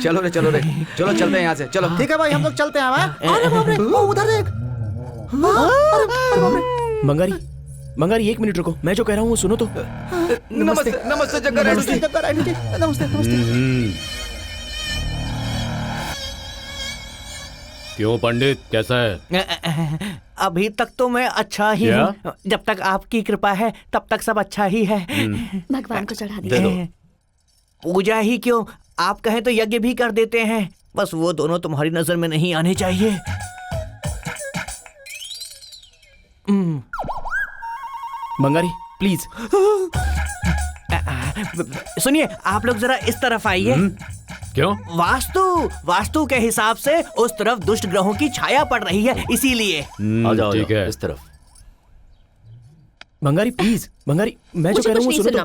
चलो रे, चलो रे, चलो चलते हैं यहाँ से, चलो। ठीक है भाई, हम लोग चलते हैं। अरे बाप रे, वो उधर देख। अरे बाप रे। बंगारी, बंगारी, एक मिनट रुको, मैं जो कह रहा हूँ वो सुनो तो। नमस्ते, नमस्ते जग्गा रायडू जी। नमस्ते नमस्ते। क्यों पंडित, कैसा है? अभी तक तो मैं अच्छा ही क्या? हूँ। जब तक आपकी कृपा है तब तक सब अच्छा ही है। भगवान को चढ़ा दे दिया। दो। पूजा ही क्यों, आप कहें तो यज्ञ भी कर देते हैं। बस वो दोनों तुम्हारी नजर में नहीं आने चाहिए। बंगारी प्लीज। सुनिए, आप लोग जरा इस तरफ आइए। क्यों? वास्तु के हिसाब से उस तरफ दुष्ट ग्रहों की छाया पड़ रही है, इसीलिए। आ जाओ, ठीक है, इस तरफ। बंगारी प्लीज, बंगारी मैं जो कह रहा हूँ सुनो तो।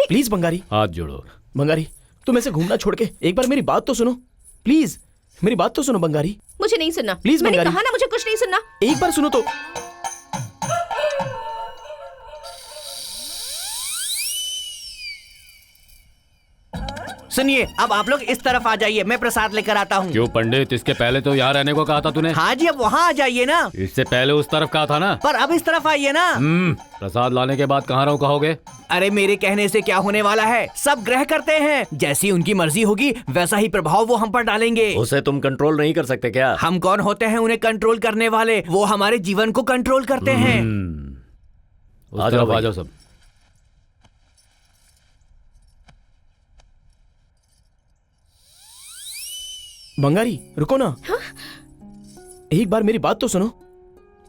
प्लीज बंगारी, हाथ जोड़ो। बंगारी तुम ऐसे घूमना छोड़ के एक बार मेरी बात तो सुनो प्लीज। मेरी बात तो सुनो बंगारी। मुझे नहीं सुनना। प्लीज मैंने बंगारी। कहा ना, मुझे कुछ नहीं सुनना। एक बार सुनो तो। सुनिए, अब आप लोग इस तरफ आ जाइए, मैं प्रसाद लेकर आता हूँ। क्यों पंडित, इसके पहले तो यहाँ रहने को कहा था तूने। हाँ जी, अब वहाँ आ जाइए ना। इससे पहले उस तरफ कहा था ना। पर अब इस तरफ आइए ना। प्रसाद लाने के बाद कहाँ रहो कहोगे? अरे मेरे कहने से क्या होने वाला है, सब ग्रह करते हैं, जैसी उनकी मर्जी होगी वैसा ही प्रभाव वो हम पर डालेंगे। उसे तुम कंट्रोल नहीं कर सकते क्या? हम कौन होते हैं उन्हें कंट्रोल करने वाले? वो हमारे जीवन को कंट्रोल करते हैं। उस तरफ आ जाओ सब। बंगारी रुको ना। हाँ? एक बार मेरी बात तो सुनो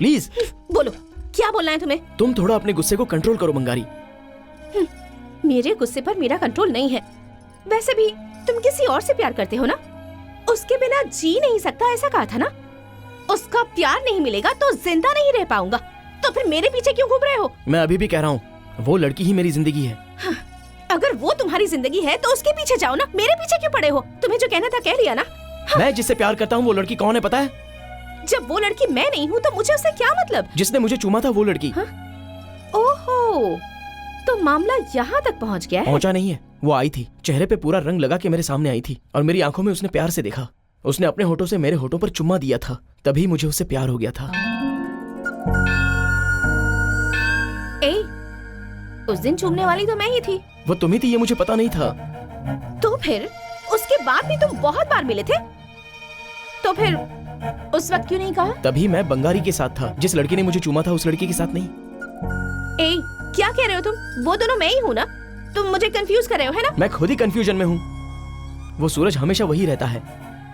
प्लीज। बोलो, क्या बोलना है तुम्हें? तुम थोड़ा अपने गुस्से को कंट्रोल करो बंगारी। मेरे गुस्से पर मेरा कंट्रोल नहीं है। वैसे भी तुम किसी और से प्यार करते हो ना, उसके बिना जी नहीं सकता ऐसा कहा था ना। उसका प्यार नहीं मिलेगा तो जिंदा नहीं रह पाऊंगा, तो फिर मेरे पीछे क्यों घूम रहे हो? मैं अभी भी कह रहा हूँ, वो लड़की ही मेरी जिंदगी है। हाँ, अगर वो तुम्हारी जिंदगी है तो उसके पीछे जाओ ना, मेरे पीछे क्यों पड़े हो? तुम्हें जो कहना था कह लिया ना। हाँ। मैं जिससे प्यार करता हूँ वो लड़की कौन है पता है? जब वो लड़की मैं नहीं हूँ तो मुझे उससे क्या मतलब? जिसने मुझे चूमा था वो लड़की। हाँ? ओहो, तो मामला यहाँ तक पहुँच गया है? पहुँचा नहीं है, वो आई थी, चेहरे पे पूरा रंग लगा के मेरे सामने आई थी और मेरी आंखों में उसने प्यार से देखा। उसने अपने होठों से मेरे होठों पर चुम्मा दिया था, तभी मुझे उससे प्यार हो गया था। उस दिन चूमने वाली तो मैं ही थी। वो तुम ही थी, ये मुझे पता नहीं था। तो फिर उसके बाद भी तुम बहुत बार मिले थे, तो फिर उस वक्त क्यों नहीं कहा? तभी मैं बंगारी के साथ था, जिस लड़की ने मुझे चूमा था उस लड़की के साथ नहीं। क्या कह रहे हो तुम? वो दोनों मैं ही हूँ ना, तुम मुझे कंफ्यूज कर रहे हो है ना? मैं खुद ही कंफ्यूजन में हूँ। वो सूरज हमेशा वही रहता है,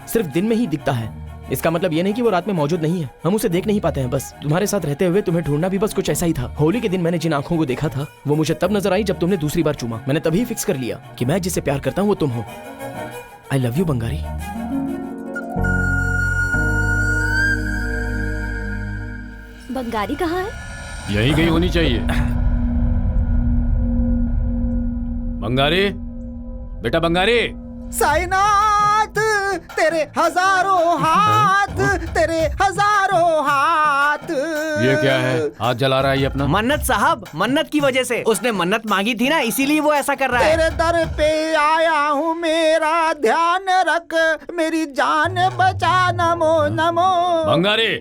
सिर्फ दिन में ही दिखता है। इसका मतलब ये नहीं कि वो रात में मौजूद नहीं है, हम उसे देख नहीं पाते हैं बस। तुम्हारे साथ रहते हुए तुम्हें ढूंढना भी बस कुछ ऐसा ही था। होली के दिन मैंने जिन आंखों को देखा था वो मुझे तब नजर आई जब तुमने दूसरी बार चूमा। मैंने तभी फिक्स कर लिया कि मैं जिससे प्यार करता हूँ वो तुम हो। I love you Bangari. Bangari कहाँ है? यहीं कहीं होनी चाहिए। बंगारी, बेटा बंगारी। साईनाथ, तेरे हजारों हाथ, तेरे हजारों हाथ। ये क्या है? हाथ जला रहा है ये अपना? मन्नत साहब, मन्नत की वजह से उसने मन्नत मांगी थी ना, इसीलिए वो ऐसा कर रहा है। तेरे दर पे आया हूँ, मेरा ध्यान रख, मेरी जान बचा, नमो नमो। बंगारी,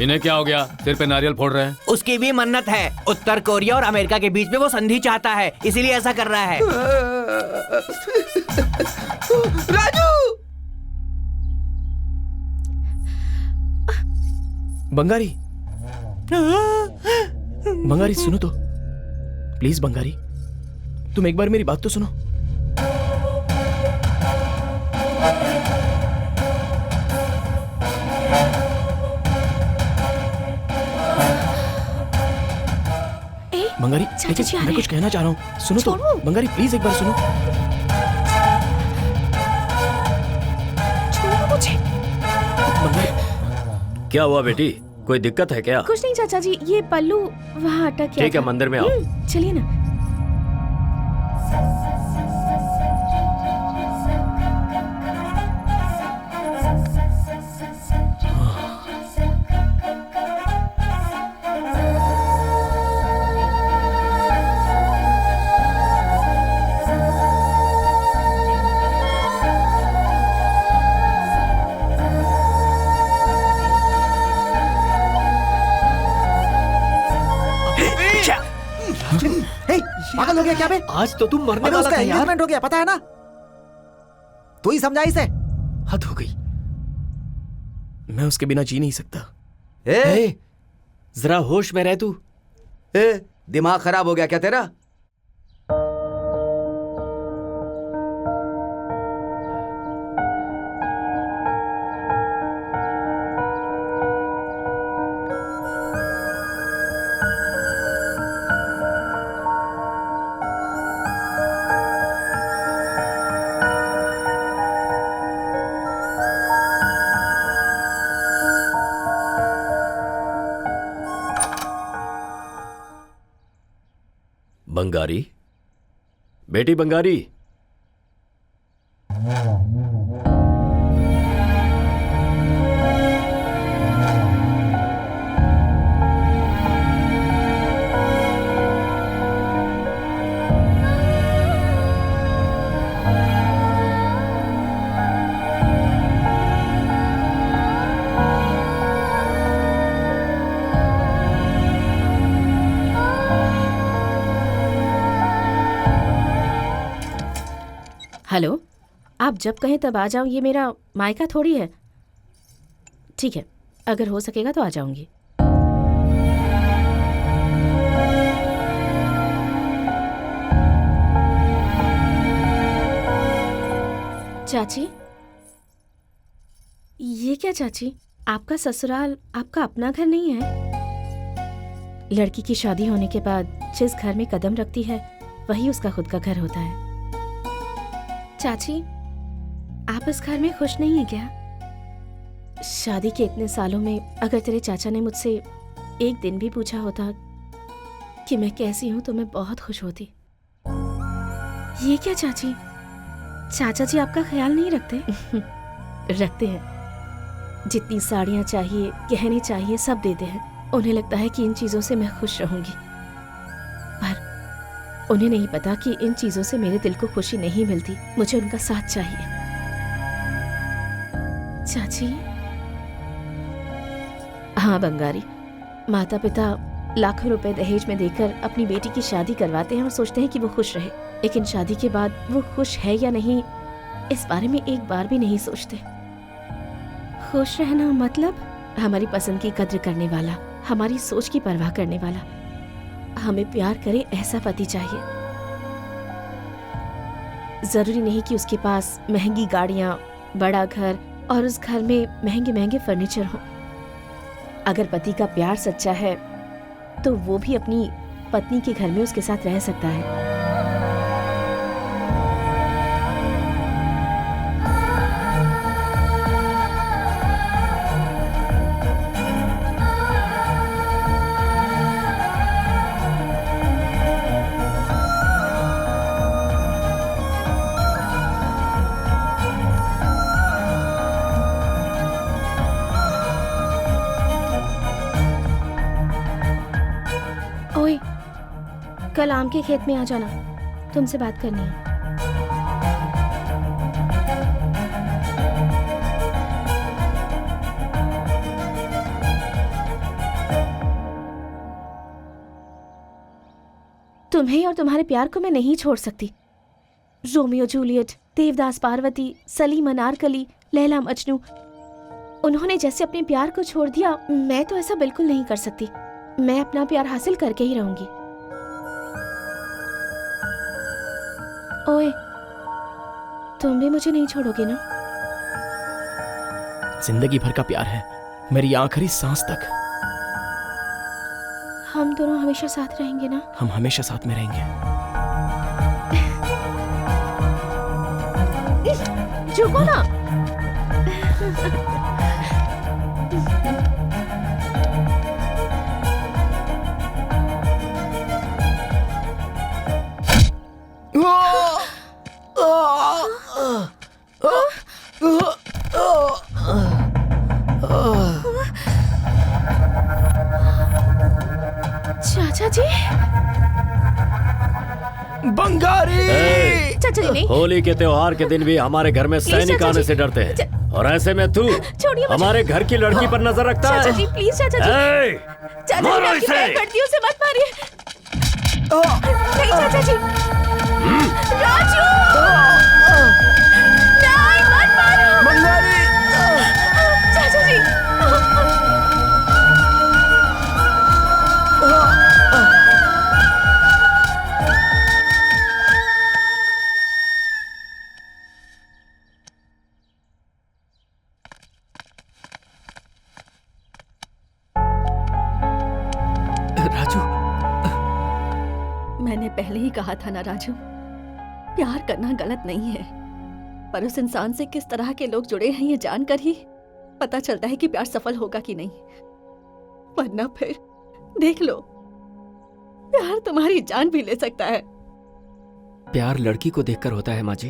इन्हें क्या हो गया? सिर पे नारियल फोड़ रहे हैं। उसकी भी मन्नत है, उत्तर कोरिया और अमेरिका के बीच में वो संधि चाहता है, इसीलिए ऐसा कर रहा है। राजू! बंगारी, बंगारी सुनो तो प्लीज। बंगारी तुम एक बार मेरी बात तो सुनो। बंगारी मैं कुछ कहना चाह रहा हूँ, सुनो तो। बंगारी प्लीज एक बार सुनो। क्या हुआ बेटी, कोई दिक्कत है क्या? कुछ नहीं चाचा जी, ये पल्लू वहाँ अटक गया। ठीक है, मंदिर में आओ। चलिए ना। पागल हो गया क्या बे? आज तो तुम मरने वाला उसका था यार। एंगेजमेंट हो गया, पता है ना? तू ही समझा इसे। हद हो गई। मैं उसके बिना जी नहीं सकता। जरा होश में रह तू। दिमाग खराब हो गया क्या तेरा? बंगारी, बेटी बंगारी। हेलो, आप जब कहें तब आ जाओ, ये मेरा मायका थोड़ी है। ठीक है, अगर हो सकेगा तो आ जाऊंगी। चाची, ये क्या चाची, आपका ससुराल आपका अपना घर नहीं है? लड़की की शादी होने के बाद जिस घर में कदम रखती है वही उसका खुद का घर होता है। चाची, आप इस घर में खुश नहीं है क्या? शादी के इतने सालों में अगर तेरे चाचा ने मुझसे एक दिन भी पूछा होता कि मैं कैसी हूं तो मैं बहुत खुश होती। ये क्या चाची, चाचा जी आपका ख्याल नहीं रखते? रखते हैं। जितनी साड़ियां चाहिए, गहने चाहिए, सब देते हैं। उन्हें लगता है कि इन चीजों से मैं खुश रहूंगी, पर उन्हें नहीं पता कि इन चीजों से मेरे दिल को खुशी नहीं मिलती। मुझे उनका साथ चाहिए। चाची, हाँ बंगारी, माता पिता लाखों रुपए दहेज में देकर अपनी बेटी की शादी करवाते हैं और सोचते हैं कि वो खुश रहे, लेकिन शादी के बाद वो खुश है या नहीं इस बारे में एक बार भी नहीं सोचते। खुश रहना मतलब हमारी पसंद की कद्र करने वाला, हमारी सोच की परवाह करने वाला, हमें प्यार करे ऐसा पति चाहिए। जरूरी नहीं कि उसके पास महंगी गाड़ियां, बड़ा घर और उस घर में महंगे महंगे फर्नीचर हो। अगर पति का प्यार सच्चा है तो वो भी अपनी पत्नी के घर में उसके साथ रह सकता है। ओए, कल आम के खेत में आ जाना, तुमसे बात करनी है। तुम्हें और तुम्हारे प्यार को मैं नहीं छोड़ सकती। रोमियो जूलियट, देवदास पार्वती, सलीम अनारकली, लैला मजनू, उन्होंने जैसे अपने प्यार को छोड़ दिया, मैं तो ऐसा बिल्कुल नहीं कर सकती। मैं अपना प्यार हासिल करके ही रहूंगी। ओए, तुम भी मुझे नहीं छोड़ोगे ना? जिंदगी भर का प्यार है, मेरी आखिरी सांस तक। हम दोनों हमेशा साथ रहेंगे ना? हम हमेशा साथ में रहेंगे। झुको ना। चाचा जी, बंगारी! चाचा जी नहीं। होली के त्योहार के दिन भी हमारे घर में सैनिक आने से डरते हैं, और ऐसे में तू हमारे घर की लड़की पर नजर रखता है। चाचा जी प्लीज, चाचा जी। चाचा जी, मारो आपकी इसे। पैर पड़ती है, उसे मत मारिए। नहीं चाचा जी। राजू, नहीं मत मारो। बंगारी! चाचा जी। राजू, मैंने पहले ही कहा था ना राजू, प्यार करना गलत नहीं है, पर उस इंसान से किस तरह के लोग जुड़े हैं ये जानकर ही पता चलता है कि प्यार सफल होगा कि नहीं। वरना फिर देख लो, प्यार तुम्हारी जान भी ले सकता है। प्यार लड़की को देखकर होता है माँ जी,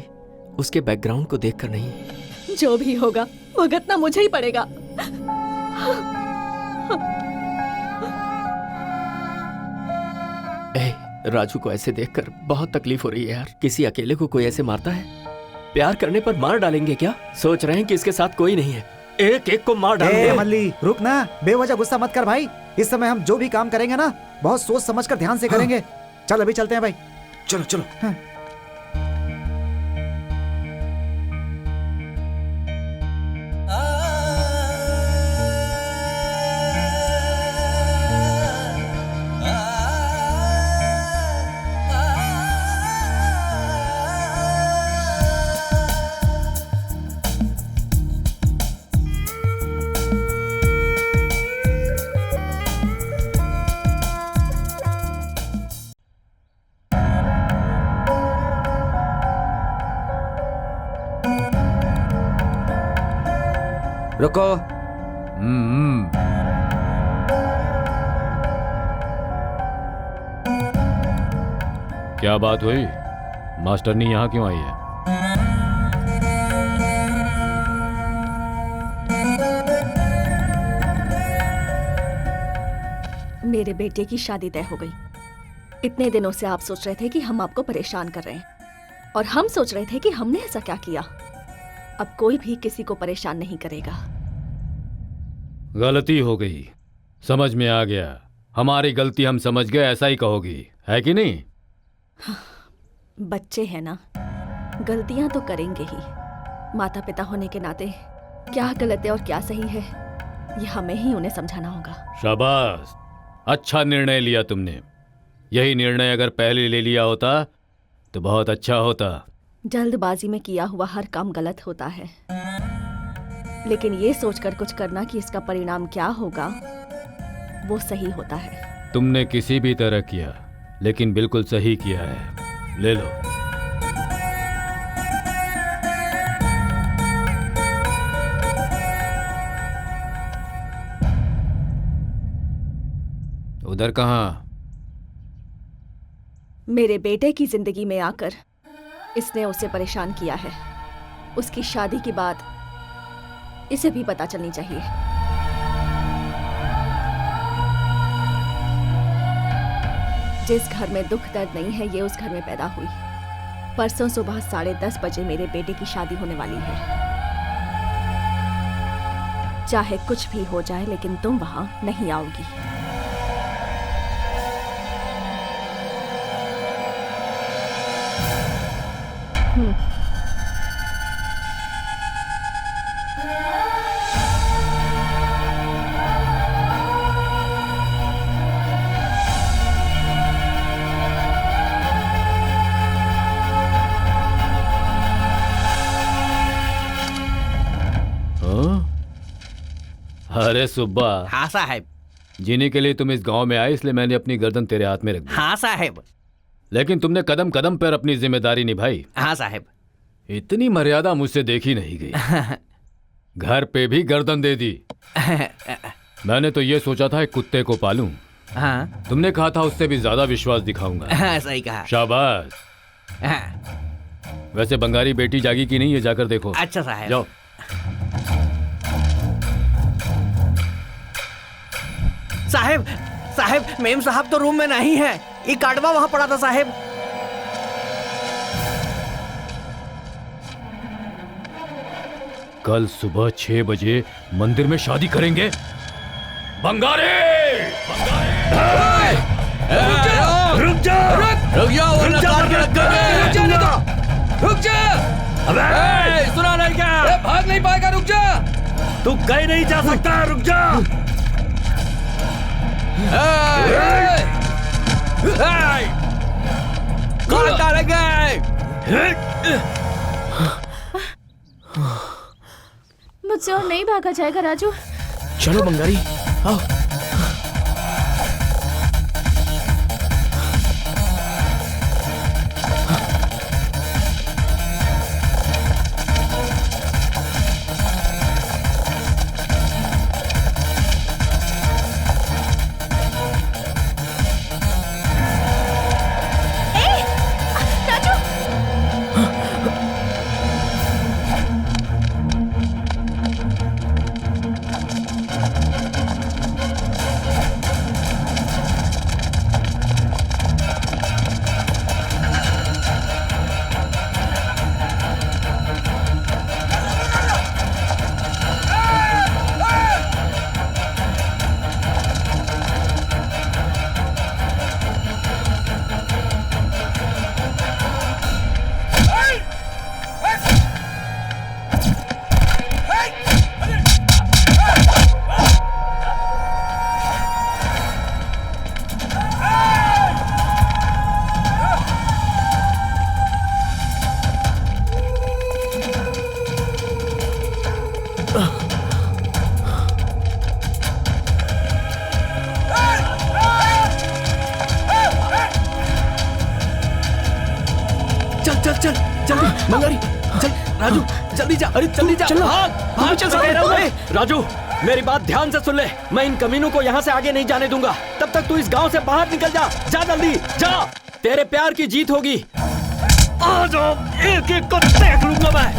उसके बैकग्राउंड को देखकर नहीं। जो भी होगा भुगतना मुझे ही पड़ेगा। राजू को ऐसे देखकर बहुत तकलीफ हो रही है यार। किसी अकेले को कोई ऐसे मारता है? प्यार करने पर मार डालेंगे क्या? सोच रहे हैं कि इसके साथ कोई नहीं है, एक एक को मार डालेंगे। मल्ली रुक ना, बेवजह गुस्सा मत कर भाई। इस समय हम जो भी काम करेंगे ना बहुत सोच समझ कर ध्यान से करेंगे। चल अभी चलते हैं भाई। चलो चलो। रुको। क्या बात हुई? मास्टरनी यहाँ क्यों आई है? मेरे बेटे की शादी तय हो गई। इतने दिनों से आप सोच रहे थे कि हम आपको परेशान कर रहे हैं, और हम सोच रहे थे कि हमने ऐसा क्या किया। अब कोई भी किसी को परेशान नहीं करेगा। गलती हो गई, समझ में आ गया। हमारी गलती हम समझ गए, ऐसा ही कहोगी, है कि नहीं? बच्चे हैं ना, गलतियां तो करेंगे ही। माता पिता होने के नाते क्या गलत है और क्या सही है, ये हमें ही उन्हें समझाना होगा। शाबाश, अच्छा निर्णय लिया तुमने। यही निर्णय अगर पहले ले लिया होता तो बहुत अच्छा होता। जल्दबाजी में किया हुआ हर काम गलत होता है, लेकिन ये सोचकर कुछ करना कि इसका परिणाम क्या होगा, वो सही होता है। तुमने किसी भी तरह किया, लेकिन बिल्कुल सही किया है। ले लो। उधर कहाँ? मेरे बेटे की जिंदगी में आकर इसने उसे परेशान किया है। उसकी शादी की बात इसे भी पता चलनी चाहिए। जिस घर में दुख दर्द नहीं है, ये उस घर में पैदा हुई। परसों सुबह 10:30 बजे मेरे बेटे की शादी होने वाली है। चाहे कुछ भी हो जाए, लेकिन तुम वहां नहीं आओगी। अरे सुब्बा। हाँ साहब। जीने के लिए तुम इस गांव में आए, इसलिए मैंने अपनी गर्दन तेरे हाथ में रख दी। हाँ साहब। लेकिन तुमने कदम कदम पर अपनी जिम्मेदारी निभाई। हाँ साहब। इतनी मर्यादा मुझसे देखी नहीं गई। घर पे भी गर्दन दे दी। मैंने तो ये सोचा था एक कुत्ते को पालूं। हाँ। तुमने कहा था उससे भी ज्यादा विश्वास दिखाऊंगा। हाँ, सही कहा। शाबाश। हाँ। वैसे बंगारी बेटी जागी कि नहीं, ये जाकर देखो। अच्छा साहब। जाओ। साहब, साहब, मेम साहब तो रूम में नहीं है। ये काटवा वहां पड़ा था साहब। कल सुबह 6 बजे मंदिर में शादी करेंगे। बंगारे! रुक जा वरना काट के रख देंगे। रुक जा। अबे सुना नहीं क्या? भाग नहीं पाएगा, रुक जा। तू कहीं नहीं जा सकता, रुक जा। काट डालेंगे। मुझसे और नहीं भागा जाएगा राजू। चलो बंगारी, आओ। चल जल्दी मंगारी चल राजू जल्दी जा अरे जल्दी जा चल भाग चल सकते राजू मेरी बात ध्यान से सुन ले। मैं इन कमीनों को यहाँ से आगे नहीं जाने दूंगा। तब तक तू इस गांव से बाहर निकल जा। जा जल्दी जा, तेरे प्यार की जीत होगी। आ जाओ, एक एक को देख लूंगा मैं।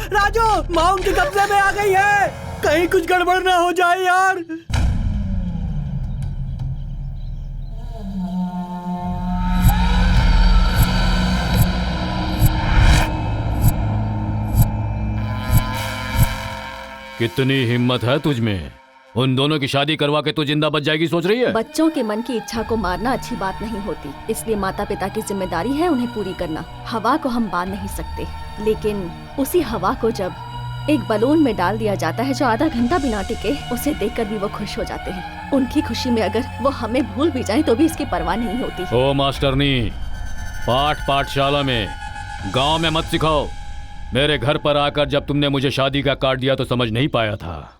राजू माँ उनके कब्जे में आ गई है, कहीं कुछ गड़बड़ ना हो जाए यार। कितनी हिम्मत है तुझ में? उन दोनों की शादी करवा के तू जिंदा बच जाएगी सोच रही है? बच्चों के मन की इच्छा को मारना अच्छी बात नहीं होती, इसलिए माता पिता की जिम्मेदारी है उन्हें पूरी करना। हवा को हम बांध नहीं सकते, लेकिन उसी हवा को जब एक बलून में डाल दिया जाता है जो आधा घंटा बिना टिके, उसे देखकर भी वो खुश हो जाते हैं। उनकी खुशी में अगर वो हमें भूल भी जाए तो भी इसकी परवाह नहीं होती। ओ मास्टरनी, पाठशाला में, गांव में मत सिखाओ। मेरे घर पर आकर जब तुमने मुझे शादी का कार्ड दिया तो समझ नहीं पाया था।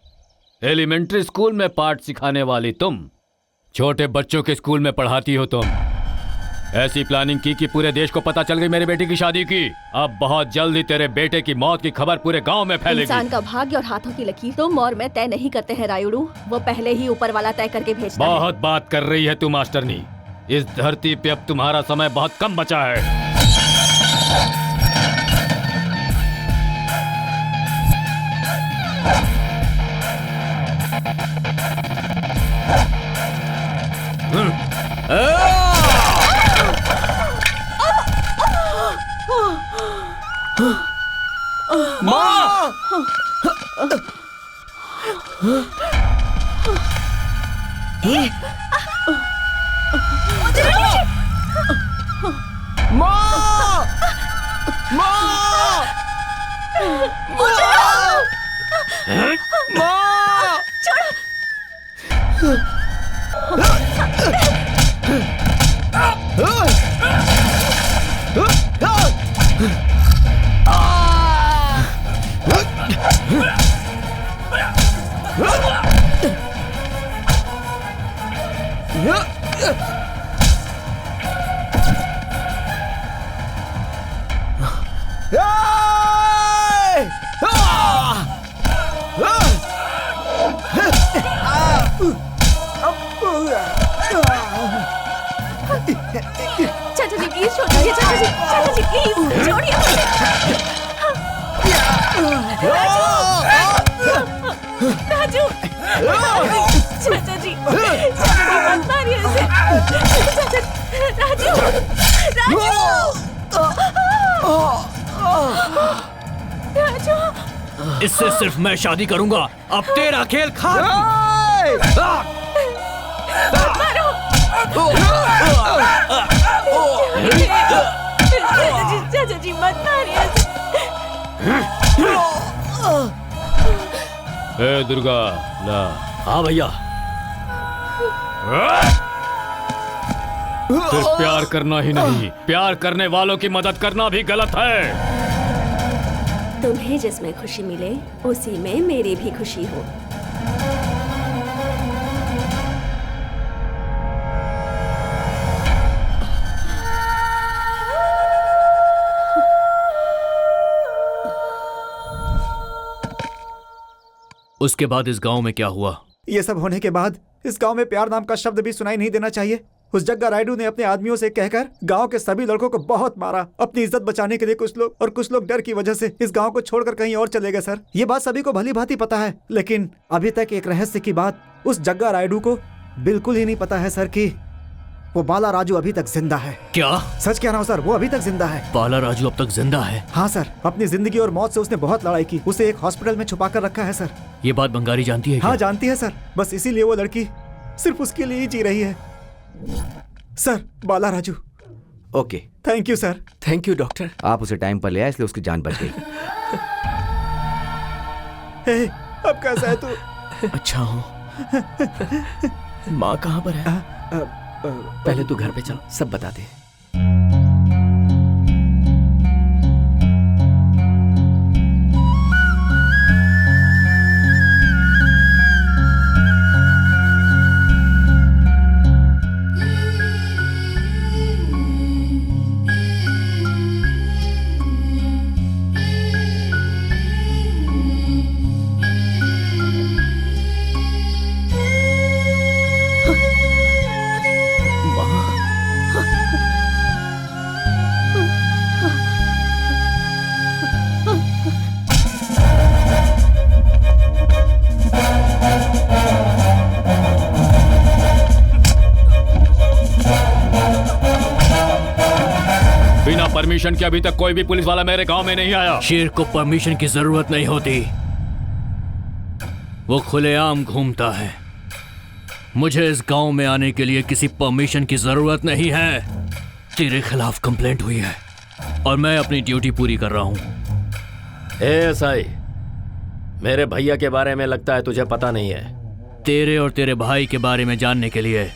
एलिमेंट्री स्कूल में पाठ सिखाने वाली तुम, छोटे बच्चों के स्कूल में पढ़ाती हो तुम। ऐसी प्लानिंग की कि पूरे देश को पता चल गई मेरे बेटे की शादी की। अब बहुत जल्द ही तेरे बेटे की मौत की खबर पूरे गांव में फैलेगी। इंसान का भाग्य और हाथों की लकीर तुम और मैं तय नहीं करते हैं रायुडू, वो पहले ही ऊपर वाला तय करके भेजता है। बहुत बात कर रही है तू मास्टरनी। इस धरती पे अब तुम्हारा समय बहुत कम बचा है। माँ! चाचा जी प्लीज छोड़िए, चाचा जी प्लीज छोड़िए। राजू, चाचा जी मत मारिए इसे। राजू, राजू, इससे सिर्फ मैं शादी करूंगा। अब तेरा खेल चाचा जी मत मारिए। ए दुर्गा ला। हाँ भैया। सिर्फ प्यार करना ही नहीं, प्यार करने वालों की मदद करना भी गलत है। तुम्हें जिसमें खुशी मिले उसी में मेरी भी खुशी हो। उसके बाद इस गांव में क्या हुआ? ये सब होने के बाद इस गांव में प्यार नाम का शब्द भी सुनाई नहीं देना चाहिए। उस जग्गा रायडू ने अपने आदमियों से कहकर गांव के सभी लड़कों को बहुत मारा। अपनी इज्जत बचाने के लिए कुछ लोग डर की वजह से इस गांव को छोड़कर कहीं और चले गए सर। ये बात सभी को भली भांति पता है, लेकिन अभी तक एक रहस्य की बात उस जग्गा रायडू को बिल्कुल ही नहीं पता है सर कि वो बाला राजू अभी तक जिंदा है। क्या? सच कह रहा हूँ सर, वो अभी तक जिंदा है। बाला राजू अब तक जिंदा है? हाँ सर, अपनी जिंदगी और मौत से उसने बहुत लड़ाई की। उसे एक हॉस्पिटल में छुपा कर रखा है सर। ये बात बंगारी जानती है क्या? हाँ जानती है सर, बस इसीलिए वो लड़की सिर्फ उसके लिए ही जी रही है sir. Bala Raju. Okay, thank you sir. Thank you doctor. आप उसे टाइम पर ले आए इसलिए उसकी जान बच गई। अब कैसा है तू? अच्छा हूँ। माँ कहाँ पर है? पहले तू घर पे चल, सब बता दे। परमिशन के अभी तक कोई भी पुलिस वाला मेरे गांव में नहीं आया। शेर को परमिशन की जरूरत नहीं होती, वो खुलेआम घूमता है। मुझे इस गांव में आने के लिए किसी परमिशन की जरूरत नहीं है। तेरे खिलाफ कंप्लेंट हुई है और मैं अपनी ड्यूटी पूरी कर रहा हूं। एएसआई, मेरे भैया के बारे में लगता है तुझे पता नहीं है। तेरे और तेरे भाई के बारे में जानने के लिए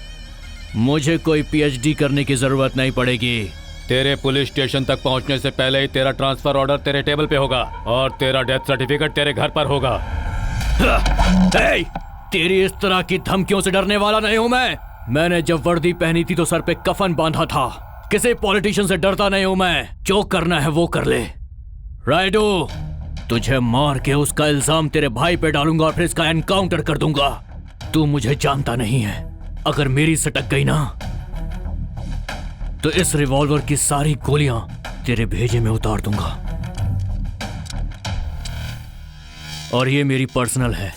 मुझे कोई पीएचडी करने की जरूरत नहीं पड़ेगी। तेरे पुलिस स्टेशन तक पहुंचने से पहले ही तेरा ट्रांसफर ऑर्डर तेरे टेबल पे होगा और तेरा डेथ सर्टिफिकेट तेरे घर पर होगा। तेरी इस तरह की धमकियों से डरने वाला नहीं हूं मैं। मैंने जब वर्दी पहनी थी तो सर पे कफन बांधा था। किसी पॉलिटिशियन से डरता नहीं हूं मैं। जो करना है वो कर ले। राइडू, तुझे मार के उसका इल्जाम तेरे भाई पे डालूंगा और फिर इसका एनकाउंटर कर दूंगा। तू मुझे जानता नहीं है। अगर मेरी सटक गई ना तो इस रिवॉल्वर की सारी गोलियां तेरे भेजे में उतार दूंगा। और ये मेरी पर्सनल है,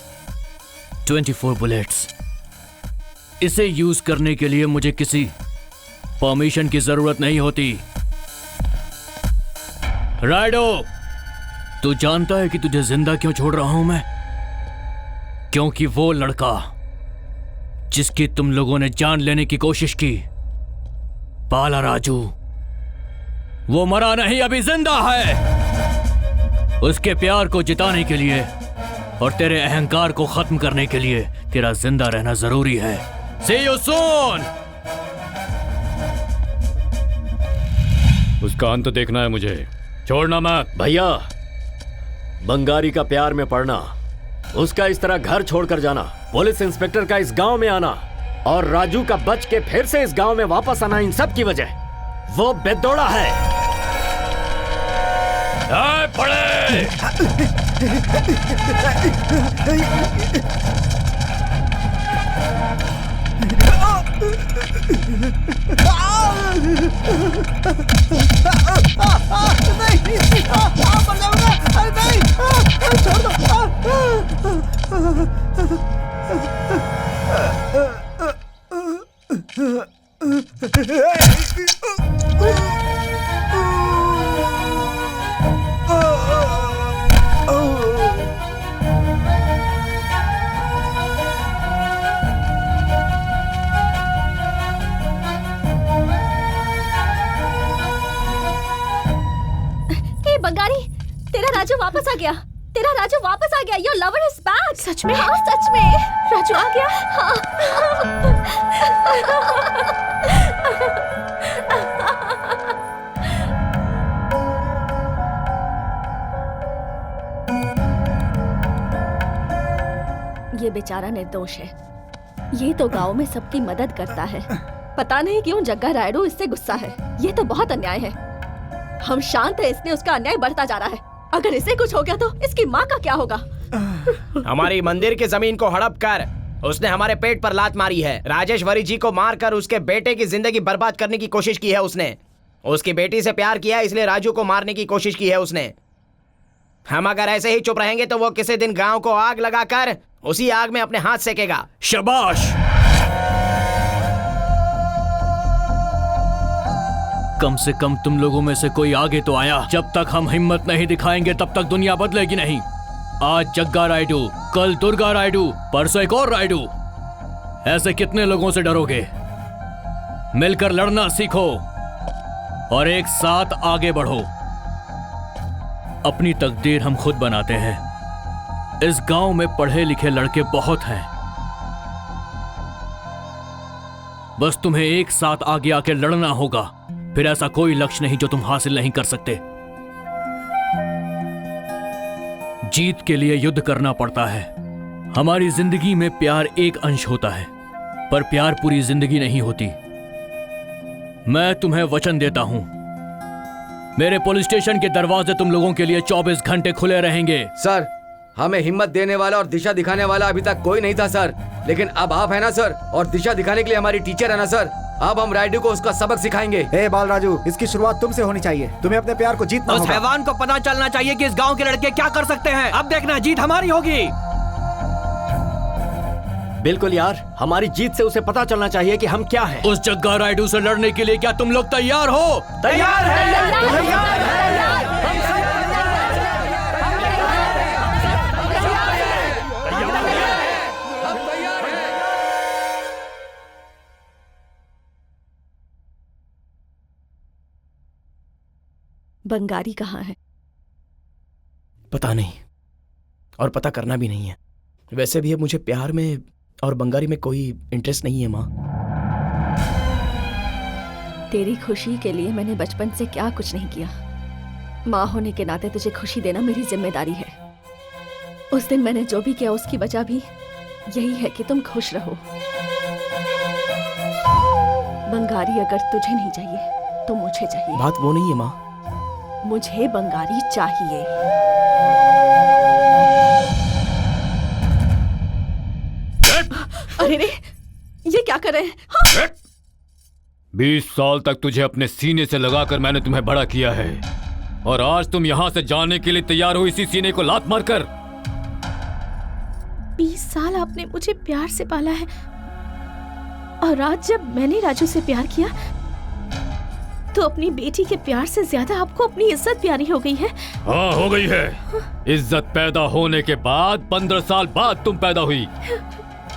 24 बुलेट्स। इसे यूज करने के लिए मुझे किसी परमिशन की जरूरत नहीं होती। राइडो, तू जानता है कि तुझे जिंदा क्यों छोड़ रहा हूं मैं? क्योंकि वो लड़का जिसकी तुम लोगों ने जान लेने की कोशिश की, बाला राजू, वो मरा नहीं, अभी जिंदा है। उसके प्यार को जिताने के लिए और तेरे अहंकार को खत्म करने के लिए तेरा जिंदा रहना जरूरी है। See you soon! उसका अंत देखना है मुझे, छोड़ना मत। भैया, बंगारी का प्यार में पड़ना, उसका इस तरह घर छोड़कर जाना, पुलिस इंस्पेक्टर का इस गांव में आना और राजू का बच के फिर से इस गांव में वापस आना, इन सब की वजह वो बेदौड़ा है। पड़े! बंगारी, तेरा राजू वापस आ गया। तेरा राजू वापस आ गया। Your lover is back. सच में? हाँ सच में। राजू आ गया? ये बेचारा निर्दोष है। ये तो गांव में सबकी मदद करता है। पता नहीं क्यों जग्गा रायडू इससे गुस्सा है। ये तो बहुत अन्याय है। हम शांत है, इसलिए उसका अन्याय बढ़ता जा रहा है। अगर इसे कुछ हो गया तो इसकी माँ का क्या होगा? हमारी मंदिर की जमीन को हड़प कर उसने हमारे पेट पर लात मारी है। राजेश्वरी जी को मारकर उसके बेटे की जिंदगी बर्बाद करने की कोशिश की है उसने। उसकी बेटी से प्यार किया इसलिए राजू को मारने की कोशिश की है उसने। हम अगर ऐसे ही चुप रहेंगे तो वो किसी दिन गांव को आग लगाकर उसी आग में अपने हाथ सेकेगा। शाबाश। कम से कम तुम लोगों में से कोई आगे तो आया। जब तक हम हिम्मत नहीं दिखाएंगे तब तक दुनिया बदलेगी नहीं। आज जग्गा रायडू, कल दुर्गा रायडू, परसों एक और रायडू। ऐसे कितने लोगों से डरोगे? मिलकर लड़ना सीखो और एक साथ आगे बढ़ो। अपनी तकदीर हम खुद बनाते हैं। इस गांव में पढ़े लिखे लड़के बहुत हैं। बस तुम्हें एक साथ आगे आके लड़ना होगा। फिर ऐसा कोई लक्ष्य नहीं जो तुम हासिल नहीं कर सकते। जीत के लिए युद्ध करना पड़ता है। हमारी जिंदगी में प्यार एक अंश होता है, पर प्यार पूरी जिंदगी नहीं होती। मैं तुम्हें वचन देता हूं, मेरे पुलिस स्टेशन के दरवाजे तुम लोगों के लिए 24 घंटे खुले रहेंगे। सर, हमें हिम्मत देने वाला और दिशा दिखाने वाला अभी तक कोई नहीं था सर, लेकिन अब आप है ना सर, और दिशा दिखाने के लिए हमारी टीचर है ना सर। अब हम रायडू को उसका सबक सिखाएंगे। ए बालराजू, इसकी शुरुआत तुमसे होनी चाहिए। तुम्हें अपने प्यार को जीतना होगा। उस हैवान को पता चलना चाहिए कि इस गांव के लड़के क्या कर सकते हैं। अब देखना, जीत हमारी होगी। बिल्कुल यार, हमारी जीत से उसे पता चलना चाहिए कि हम क्या हैं। उस जग्गा रायडू से लड़ने के लिए क्या तुम लोग तैयार हो? तैयार है। बंगारी कहाँ है? पता नहीं, और पता करना भी नहीं है। वैसे भी अब मुझे प्यार में और बंगारी में कोई इंटरेस्ट नहीं है माँ। तेरी खुशी के लिए मैंने बचपन से क्या कुछ नहीं किया। माँ होने के नाते तुझे खुशी देना मेरी जिम्मेदारी है। उस दिन मैंने जो भी किया उसकी वजह भी यही है कि तुम खुश रहो। बंगारी अगर तुझे नहीं चाहिए तो मुझे चाहिए। बात वो नहीं है माँ। मुझे बंगारी चाहिए। अरे रे, ये क्या कर रहे हैं? हाँ? 20 साल तक तुझे अपने सीने से लगाकर मैंने तुम्हें बड़ा किया है, और आज तुम यहाँ से जाने के लिए तैयार हो इसी सीने को लात मारकर। 20 साल आपने मुझे प्यार से पाला है, और आज जब मैंने राजू से प्यार किया तो अपनी बेटी के प्यार से ज्यादा आपको अपनी इज्जत प्यारी हो गई है। हाँ, हो गई है। इज्जत पैदा होने के बाद 15 साल बाद तुम पैदा हुई।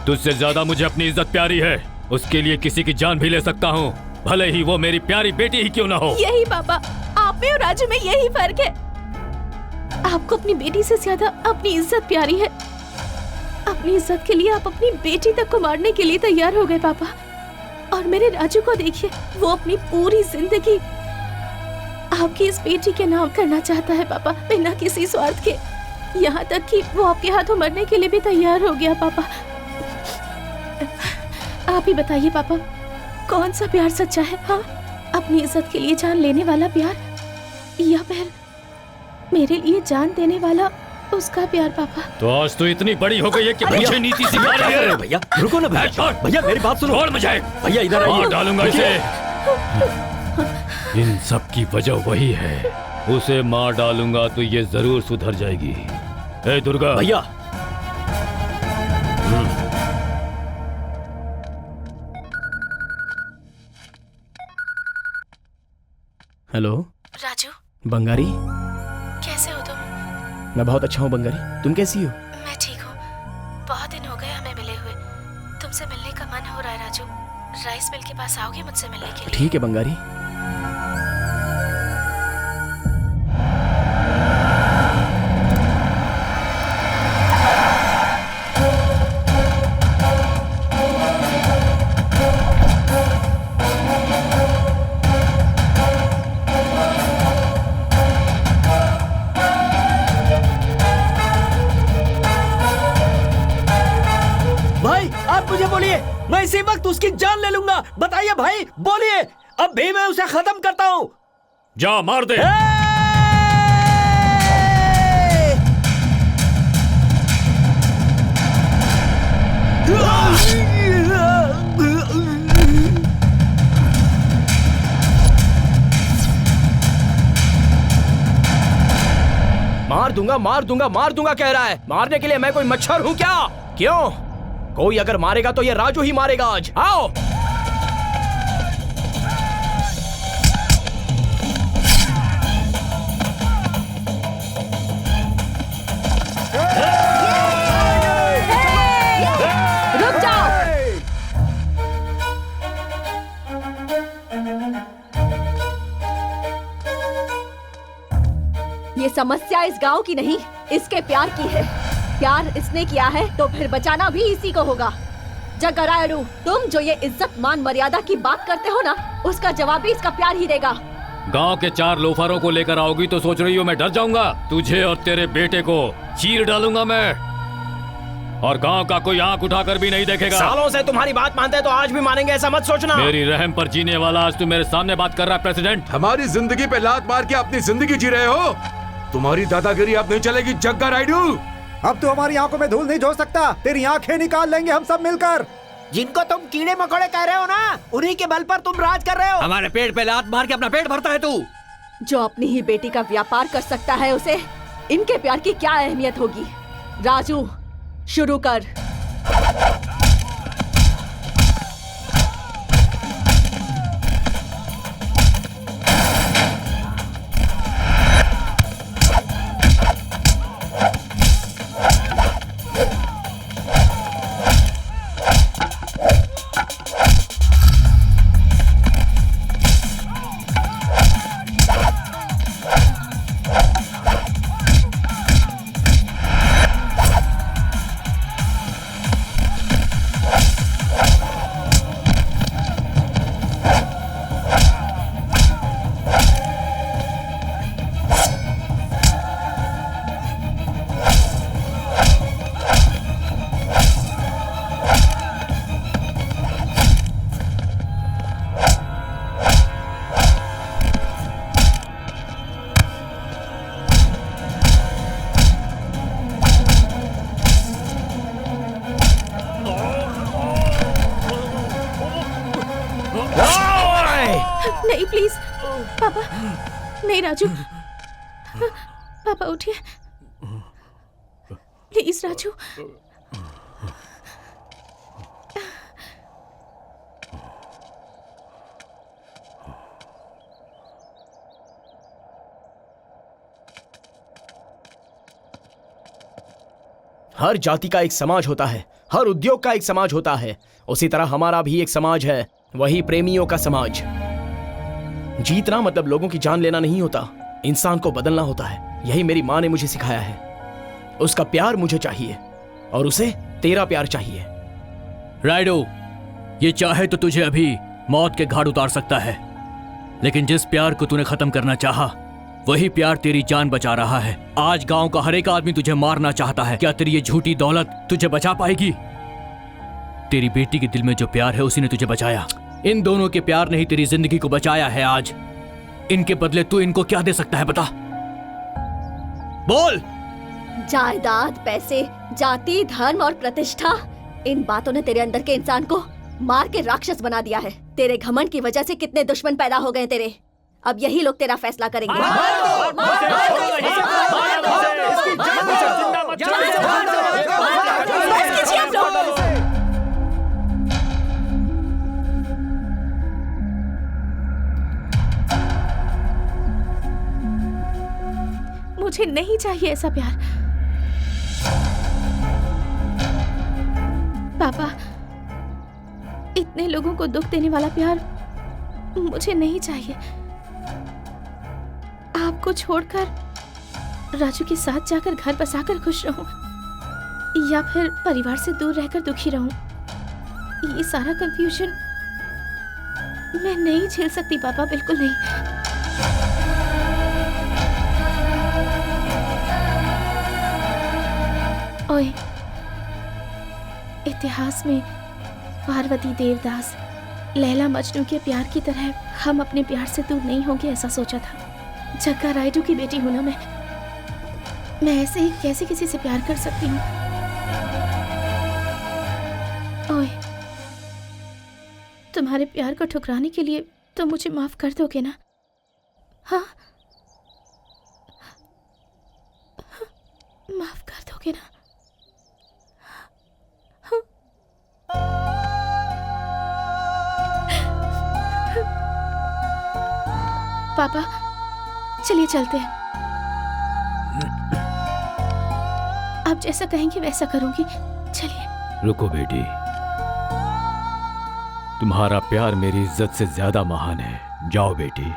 तुझसे ज्यादा मुझे अपनी इज्जत प्यारी है। उसके लिए किसी की जान भी ले सकता हूँ, भले ही वो मेरी प्यारी बेटी ही क्यों ना हो। यही पापा, आप में और राजू में यही फर्क है। आपको अपनी बेटी से ज्यादा अपनी इज्जत प्यारी है। अपनी इज्जत के लिए आप अपनी बेटी तक को मारने के लिए तैयार हो गए पापा। और मेरे राजू को देखिए, वो अपनी पूरी जिंदगी आपकी इस बेटी के नाम करना चाहता है पापा, बिना किसी स्वार्थ के। यहाँ तक कि वो आपके हाथों मरने के लिए भी तैयार हो गया पापा। आप ही बताइए पापा, कौन सा प्यार सच्चा है? हाँ, अपनी इज्जत के लिए जान लेने वाला प्यार, या फिर मेरे लिए जान देने वाला उसका प्यार पापा? तो आज तो इतनी बड़ी हो गई है कि मुझे नीति सिखा रही है। भैया रुको ना भैया, भैया मेरी बात सुनो। छोड़ मुझे भैया, इधर आइए। मार डालूंगा इसे। इन सब की वजह वही है। उसे मार डालूंगा तो ये जरूर सुधर जाएगी। ए दुर्गा। भैया। हेलो राजू। बंगारी, कैसे हो तुम? मैं बहुत अच्छा हूँ बंगारी, तुम कैसी हो? मैं ठीक हूँ। बहुत दिन हो गए हमें मिले हुए। तुमसे मिलने का मन हो रहा है राजू। राइस मिल के पास आओगे मुझसे मिलने के लिए? ठीक है बंगारी। मुझे बोलिए, मैं इसी वक्त उसकी जान ले लूंगा। बताइए भाई, बोलिए, अब भी मैं उसे खत्म करता हूँ। जा मार दे। मार दूंगा कह रहा है। मारने के लिए मैं कोई मच्छर हूं क्या? क्यों? कोई अगर मारेगा तो ये राजू ही मारेगा आज। आओ। रुक जाओ। ये समस्या इस गांव की नहीं, इसके प्यार की है। प्यार इसने किया है तो फिर बचाना भी इसी को होगा। जग्गा रायडू, तुम जो ये इज्जत मान मर्यादा की बात करते हो ना, उसका जवाब भी इसका प्यार ही देगा। गांव के 4 लोफरों को लेकर आओगी तो सोच रही हो मैं डर जाऊंगा? तुझे और तेरे बेटे को चीर डालूंगा मैं, और गांव का कोई आंख उठाकर भी नहीं देखेगा। सालों से तुम्हारी बात मानते हैं तो आज भी मानेंगे, ऐसा मत सोचना। मेरी रहम पर जीने वाला आज तू मेरे सामने बात कर रहा है प्रेसिडेंट। हमारी जिंदगी पे लात मार के अपनी जिंदगी जी रहे हो। तुम्हारी दादागिरी अब नहीं चलेगी जग्गा रायडू। अब तू हमारी आंखों में धूल नहीं झोंक सकता। तेरी आंखें निकाल लेंगे हम सब मिलकर। जिनको तुम कीड़े मकोड़े कह रहे हो ना, उन्हीं के बल पर तुम राज कर रहे हो। हमारे पेट पे लात मार के अपना पेट भरता है तू। जो अपनी ही बेटी का व्यापार कर सकता है, उसे इनके प्यार की क्या अहमियत होगी? राजू, शुरू कर। नहीं प्लीज पापा, नहीं राजू, पापा उठिए प्लीज। राजू, हर जाति का एक समाज होता है, हर उद्योग का एक समाज होता है। उसी तरह हमारा भी एक समाज है, वही प्रेमियों का समाज। जीतना मतलब लोगों की जान लेना नहीं होता, इंसान को बदलना होता है। यही मेरी माँ ने मुझे सिखाया है। उसका प्यार मुझे चाहिए और उसे तेरा प्यार चाहिए। राइडो, ये चाहे तो तुझे अभी मौत के घाट उतार सकता है, लेकिन जिस प्यार को तूने खत्म करना चाहा, वही प्यार तेरी जान बचा रहा है। आज गांव का हर एक आदमी तुझे मारना चाहता है। क्या तेरी ये झूठी दौलत तुझे बचा पाएगी? तेरी बेटी के दिल में जो प्यार है उसी ने तुझे बचाया। इन दोनों के प्यार ने ही तेरी जिंदगी को बचाया है आज। इनके बदले तू इनको क्या दे सकता है, बता, बोल। जायदाद, पैसे, जाति, धर्म और प्रतिष्ठा, इन बातों ने तेरे अंदर के इंसान को मार के राक्षस बना दिया है। तेरे घमंड की वजह से कितने दुश्मन पैदा हो गए तेरे। अब यही लोग तेरा फैसला करेंगे। मुझे नहीं चाहिए ऐसा प्यार पापा। इतने लोगों को दुख देने वाला प्यार मुझे नहीं चाहिए। आपको छोड़कर राजू के साथ जाकर घर बसाकर खुश रहूं, या फिर परिवार से दूर रहकर दुखी रहूं, ये सारा कंफ्यूजन मैं नहीं झेल सकती पापा, बिल्कुल नहीं। ओए, इतिहास में पार्वती देवदास, लैला मजनू के प्यार की तरह हम अपने प्यार से दूर नहीं होंगे ऐसा सोचा था। जग्गा रायडू की बेटी हूं ना मैं ऐसे ही कैसे किसी से प्यार कर सकती हूँ? ओए, तुम्हारे प्यार को ठुकराने के लिए तो मुझे माफ कर दोगे ना? हाँ, माफ कर दोगे ना? पापा, चलिए चलते हैं। आप जैसा कहेंगे वैसा करूंगी। चलिए। रुको बेटी, तुम्हारा प्यार मेरी इज्जत से ज्यादा महान है। जाओ बेटी।